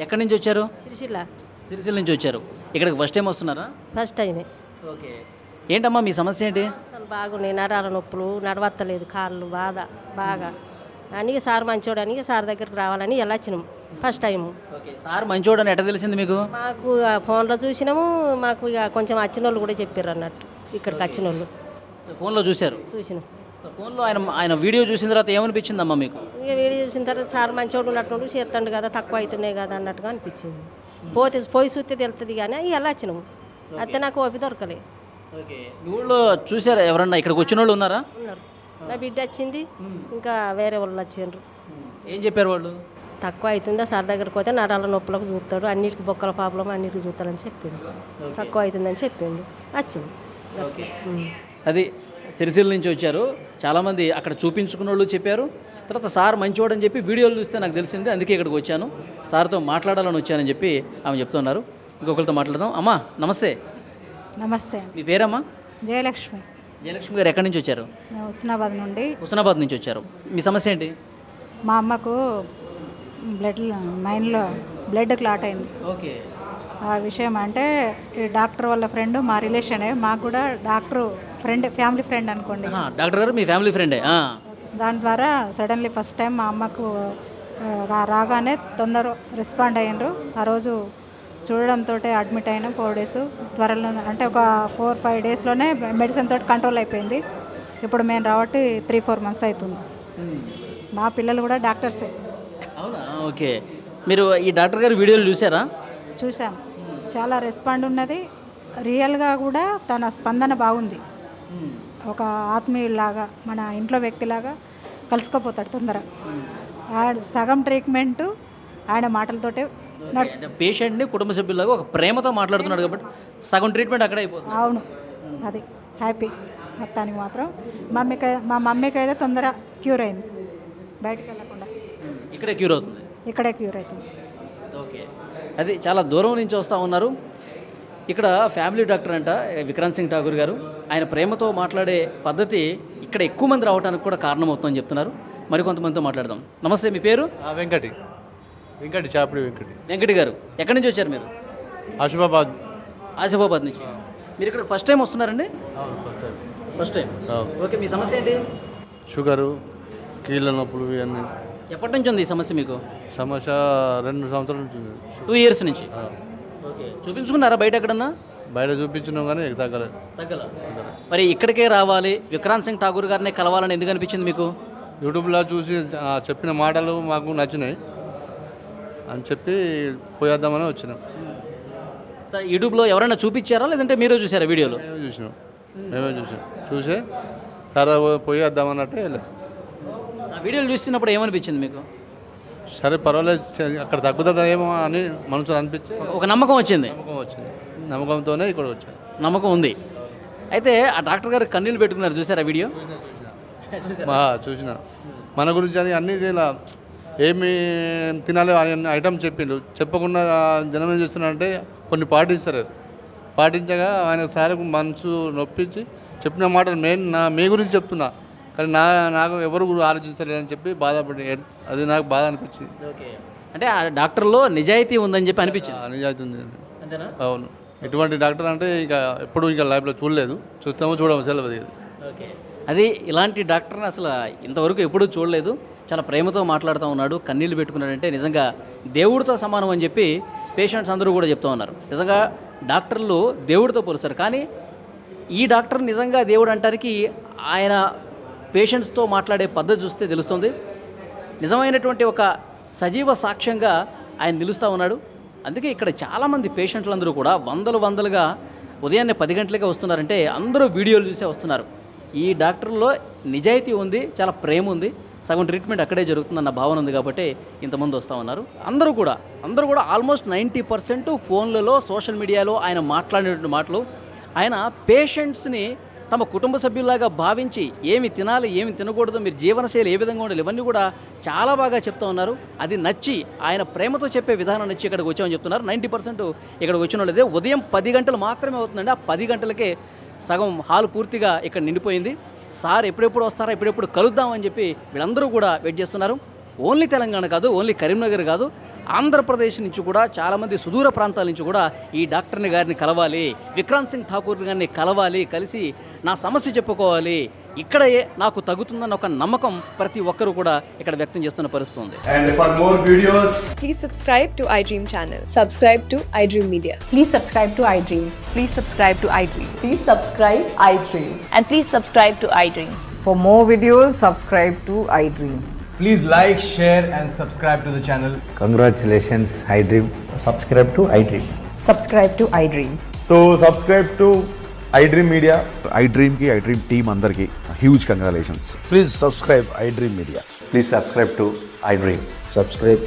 Speaker 2: ఎక్కడి నుంచి వచ్చారు?
Speaker 11: సిరిసిల్ల.
Speaker 2: సిరిసిల్ల నుంచి వచ్చారు. ఇక్కడికి ఫస్ట్ టైం వస్తున్నారా?
Speaker 11: ఫస్ట్ టైమే.
Speaker 2: ఓకే. ఏంటమ్మా మీ సమస్య ఏంటి?
Speaker 11: బాగున్నాయి, నరాల నొప్పులు, నడవత్తలేదు, కాళ్ళు బాధ బాగా అని సార్ మంచోడని సార్ దగ్గరికి రావాలని ఎలా వచ్చినాము ఫస్ట్ టైము.
Speaker 2: ఓకే. సార్ మంచోడని ఎట్లా తెలిసింది మీకు?
Speaker 11: మాకు ఫోన్లో చూసినాము, మాకు ఇక కొంచెం వచ్చిన వాళ్ళు కూడా చెప్పారు అన్నట్టు, ఇక్కడికి వచ్చిన వాళ్ళు
Speaker 2: ఫోన్లో చూశారు?
Speaker 11: చూసినాం.
Speaker 2: ఫోన్లో ఆయన వీడియో చూసిన తర్వాత ఏమనిపించిందమ్మా మీకు?
Speaker 11: ఇక వీడియో చూసిన తర్వాత సార్ మంచోడు ఉన్నట్టు చేస్తాడు కదా, తక్కువ అవుతున్నాయి కదా అన్నట్టుగా అనిపించింది. పోయి చూస్తే తెలుస్తుంది కానీ ఎలా వచ్చినాము, అయితే నాకు ఓపి దొరకలే.
Speaker 2: ఓకే. మీ ఊళ్ళో చూసారా ఎవరన్నా ఇక్కడికి వచ్చిన వాళ్ళు ఉన్నారా?
Speaker 11: ఉన్నారు. నా బిడ్డ వచ్చింది, ఇంకా వేరే వాళ్ళు వచ్చిండ్రు.
Speaker 2: ఏం చెప్పారు వాళ్ళు?
Speaker 11: తక్కువ అవుతుందా సార్ దగ్గరికి పోతే నరాల నొప్పులకు చూస్తాడు, అన్నిటికి బొక్కల ప్రాబ్లం అన్నిటికి చూస్తాడని చెప్పిండు. తక్కువ అవుతుందని చెప్పిండు, వచ్చింది.
Speaker 2: ఓకే. అది సిరిసిల్ల నుంచి వచ్చారు. చాలామంది అక్కడ చూపించుకున్న వాళ్ళు చెప్పారు. తర్వాత సార్ మంచివాడని చెప్పి వీడియోలు చూస్తే నాకు తెలిసింది, అందుకే ఇక్కడికి వచ్చాను, సార్తో మాట్లాడాలని వచ్చానని చెప్పి ఆమె చెప్తున్నారు. ఇంకొకరితో మాట్లాడదాం. అమ్మా నమస్తే.
Speaker 10: నమస్తే.
Speaker 2: మీ పేరమ్మా?
Speaker 10: జయలక్ష్మి.
Speaker 2: జయలక్ష్మి గారు ఎక్కడి నుంచి వచ్చారు?
Speaker 10: హుస్నాబాద్ నుండి.
Speaker 2: హుస్నాబాద్ నుంచి వచ్చారు. మీ సమస్య ఏంటి?
Speaker 10: మా అమ్మకు మైండ్లో బ్లడ్ క్లాట్ అయింది.
Speaker 2: ఓకే.
Speaker 10: ఆ విషయం అంటే ఈ డాక్టర్ వాళ్ళ ఫ్రెండ్, మా రిలేషనే, మాకు కూడా డాక్టర్ ఫ్రెండ్, ఫ్యామిలీ ఫ్రెండ్ అనుకోండి.
Speaker 2: డాక్టర్ గారు మీ ఫ్యామిలీ ఫ్రెండే?
Speaker 10: దాని ద్వారా సడన్లీ ఫస్ట్ టైం మా అమ్మకు రాగానే తొందర రెస్పాండ్ అయ్యారు. ఆ రోజు చూడడంతో అడ్మిట్ అయినా 4 days త్వరలో, అంటే ఒక 4-5 daysలోనే మెడిసిన్ తోటి కంట్రోల్ అయిపోయింది. ఇప్పుడు మేము రాబట్టి 3-4 months అవుతుంది. మా పిల్లలు కూడా డాక్టర్సే.
Speaker 2: అవునా? ఓకే. మీరు ఈ డాక్టర్ గారి వీడియోలు చూసారా?
Speaker 10: చూసాం. చాలా రెస్పాండ్ ఉన్నది. రియల్గా కూడా తన స్పందన బాగుంది. ఒక ఆత్మీయులాగా, మన ఇంట్లో వ్యక్తిలాగా కలిసిపోతాడు తొందర. సగం ట్రీట్మెంట్ ఆయన మాటలతోటే
Speaker 2: పేషెంట్ని కుటుంబ సభ్యులాగా ఒక ప్రేమతో మాట్లాడుతున్నాడు కాబట్టి సగం ట్రీట్మెంట్ అక్కడే అయిపోతుంది.
Speaker 10: అవును, అది హ్యాపీ. మొత్తానికి మాత్రం మా మమ్మీకి అయితే తొందర క్యూర్ అయింది, బయటకు వెళ్ళకుండా.
Speaker 2: ఇక్కడే క్యూర్ అవుతుంది?
Speaker 10: ఇక్కడే క్యూర్ అవుతుంది.
Speaker 2: ఓకే. అది చాలా దూరం నుంచి వస్తూ ఉన్నారు. ఇక్కడ ఫ్యామిలీ డాక్టర్ అంట విక్రాంత్ సింగ్ ఠాకూర్ గారు. ఆయన ప్రేమతో మాట్లాడే పద్ధతి ఇక్కడ ఎక్కువ మంది రావడానికి కూడా కారణమవుతుందని చెప్తున్నారు. మరికొంతమందితో మాట్లాడదాం. నమస్తే, మీ పేరు?
Speaker 12: వెంకటి. చాపడి
Speaker 2: వెంకటి గారు ఎక్కడి నుంచి వచ్చారు మీరు? ఆసిఫాబాద్ నుంచి. మీరు ఇక్కడ ఫస్ట్ టైం వస్తున్నారండి? First time. ఓకే. మీ సమస్య ఏంటి?
Speaker 12: షుగరు, కీళ్ళ నొప్పులు ఇవన్నీ.
Speaker 2: ఎప్పటి నుంచి ఉంది ఈ సమస్య మీకు?
Speaker 12: సమస్య 2 సంవత్సరాల నుంచి.
Speaker 2: 2 years నుంచి. ఓకే. చూపించుకున్నారా బయట ఎక్కడన్నా?
Speaker 12: బయట చూపించినాం కానీ తగ్గలేదు.
Speaker 2: మరి ఇక్కడికే రావాలి, విక్రాంత్ సింగ్ ఠాకూర్ గారిని కలవాలని ఎందుకు అనిపించింది మీకు?
Speaker 12: యూట్యూబ్లో చూసి చెప్పిన మాటలు మాకు నచ్చినాయి అని చెప్పి పోయేద్దామని వచ్చినాం.
Speaker 2: యూట్యూబ్లో ఎవరైనా చూపించారా లేదంటే మీరే చూసారా వీడియోలో?
Speaker 12: మేమే చూసే సరదా పోయేద్దామన్నట్టే.
Speaker 2: ఆ వీడియోలు చూస్తున్నప్పుడు ఏమనిపించింది మీకు?
Speaker 12: సరే పర్వాలేదు, అక్కడ తగ్గుతుందేమో అని మనసులో అనిపించి
Speaker 2: ఒక నమ్మకం వచ్చింది.
Speaker 12: నమ్మకంతోనే ఇక్కడ వచ్చాను.
Speaker 2: నమ్మకం ఉంది. అయితే ఆ డాక్టర్ గారు కన్నీళ్ళు పెట్టుకున్నారు, చూసారా వీడియో?
Speaker 12: చూసిన. మన గురించి అని అన్ని ఇలా ఏమి తినాలి అని ఐటమ్ చెప్పిండు. చెప్పకుండా జనం ఏం చేస్తున్నారంటే కొన్ని పాటించగా ఆయన సార్ మనసు నొప్పించి చెప్పిన మాటలు మీ గురించి చెప్తున్నా, కానీ నాకు ఎవరు ఆలోచించలేదని చెప్పి బాధపడి, అది నాకు బాధ అనిపించింది.
Speaker 2: ఓకే. అంటే ఆ డాక్టర్లో నిజాయితీ ఉందని చెప్పి అనిపించింది?
Speaker 12: నిజాయితీ ఉంది.
Speaker 2: అంతేనా?
Speaker 12: అవును. ఇటువంటి డాక్టర్ అంటే ఎప్పుడు లైఫ్లో చూడలేదు, చూడము సెలవు.
Speaker 2: ఓకే. అది ఇలాంటి డాక్టర్ని అసలు ఇంతవరకు ఎప్పుడూ చూడలేదు. చాలా ప్రేమతో మాట్లాడుతూ ఉన్నాడు, కన్నీళ్ళు పెట్టుకున్నాడంటే నిజంగా దేవుడితో సమానం అని చెప్పి పేషెంట్స్ అందరూ కూడా చెప్తూ ఉన్నారు. నిజంగా డాక్టర్లు దేవుడితో పోలుస్తారు, కానీ ఈ డాక్టర్ నిజంగా దేవుడు అంటానికి ఆయన పేషెంట్స్తో మాట్లాడే పద్ధతి చూస్తే తెలుస్తుంది. నిజమైనటువంటి ఒక సజీవ సాక్ష్యంగా ఆయన నిలుస్తూ ఉన్నాడు. అందుకే ఇక్కడ చాలామంది పేషెంట్లందరూ కూడా వందలుగా ఉదయాన్నే 10 గంటలకే వస్తున్నారంటే అందరూ వీడియోలు చూసే వస్తున్నారు. ఈ డాక్టర్లో నిజాయితీ ఉంది, చాలా ప్రేమ ఉంది, సగం ట్రీట్మెంట్ అక్కడే జరుగుతుందన్న భావన ఉంది కాబట్టి ఇంతమంది వస్తూ ఉన్నారు. అందరూ కూడా ఆల్మోస్ట్ 90% ఫోన్లలో సోషల్ మీడియాలో ఆయన మాట్లాడినటువంటి మాటలు, ఆయన పేషెంట్స్ని తమ కుటుంబ సభ్యుల్లాగా భావించి ఏమి తినాలి, ఏమి తినకూడదు, మీరు జీవనశైలి ఏ విధంగా ఉండాలి, ఇవన్నీ కూడా చాలా బాగా చెప్తూ ఉన్నారు. అది నచ్చి ఆయన ప్రేమతో చెప్పే విధానం నచ్చి ఇక్కడికి వచ్చామని చెప్తున్నారు. 90% ఇక్కడికి వచ్చిన వాళ్ళదే. ఉదయం 10 గంటలు మాత్రమే అవుతుందండి. ఆ 10 గంటలకే సగం హాల్ పూర్తిగా ఇక్కడ నిండిపోయింది. సార్ ఎప్పుడెప్పుడు వస్తారా, ఎప్పుడెప్పుడు కలుద్దామని చెప్పి వీళ్ళందరూ కూడా వెయిట్ చేస్తున్నారు. ఓన్లీ తెలంగాణ కాదు, ఓన్లీ కరీంనగర్ కాదు, ఆంధ్రప్రదేశ్ నుంచి కూడా చాలామంది సుదూర ప్రాంతాల నుంచి కూడా ఈ డాక్టర్ని గారిని కలవాలి, విక్రాంత్ సింగ్ ఠాకూర్ గారిని కలవాలి, కలిసి నా సమస్య చెప్పుకోవాలి, ఇక్కడే నాకు తగ్గుతుందన్న ఒక నమ్మకం ప్రతి ఒక్కరూ కూడా ఇక్కడ వ్యక్తం చేస్తున్న పరిస్థితి ఉంది.
Speaker 13: And for more videos,
Speaker 14: please subscribe to iDream channel. Subscribe to iDream Media.
Speaker 15: Please subscribe to iDream.
Speaker 14: Please subscribe to iDream.
Speaker 15: Please subscribe iDream.
Speaker 14: And please subscribe to iDream.
Speaker 15: For more videos, subscribe to iDream.
Speaker 13: please like, share and subscribe to the channel.
Speaker 16: Congratulations, iDream.
Speaker 13: Subscribe to iDream.
Speaker 15: Subscribe to iDream.
Speaker 13: So subscribe to iDream Media.
Speaker 17: iDream ki iDream team andarki huge congratulations.
Speaker 16: Please subscribe iDream Media.
Speaker 13: Please subscribe to iDream.
Speaker 16: Subscribe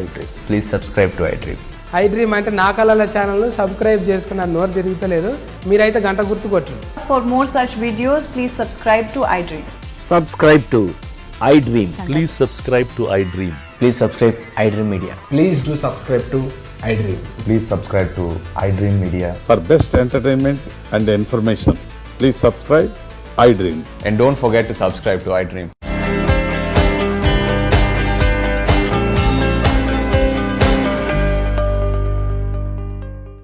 Speaker 16: iDream.
Speaker 13: Please subscribe to iDream.
Speaker 18: iDream అంటే నా కళల ఛానల్ను subscribe చేసుకున్న నోరు తిరుగుతలేదు, మీరైతే గంట గుర్తు కొట్టండి.
Speaker 15: For more such videos, please subscribe to iDream.
Speaker 16: Subscribe to iDream.
Speaker 17: Please subscribe to iDream.
Speaker 13: Please subscribe iDream Media. Please do subscribe to iDream.
Speaker 17: Please subscribe to iDream Media.
Speaker 12: For best entertainment and information, please subscribe iDream.
Speaker 13: And don't forget to subscribe to iDream.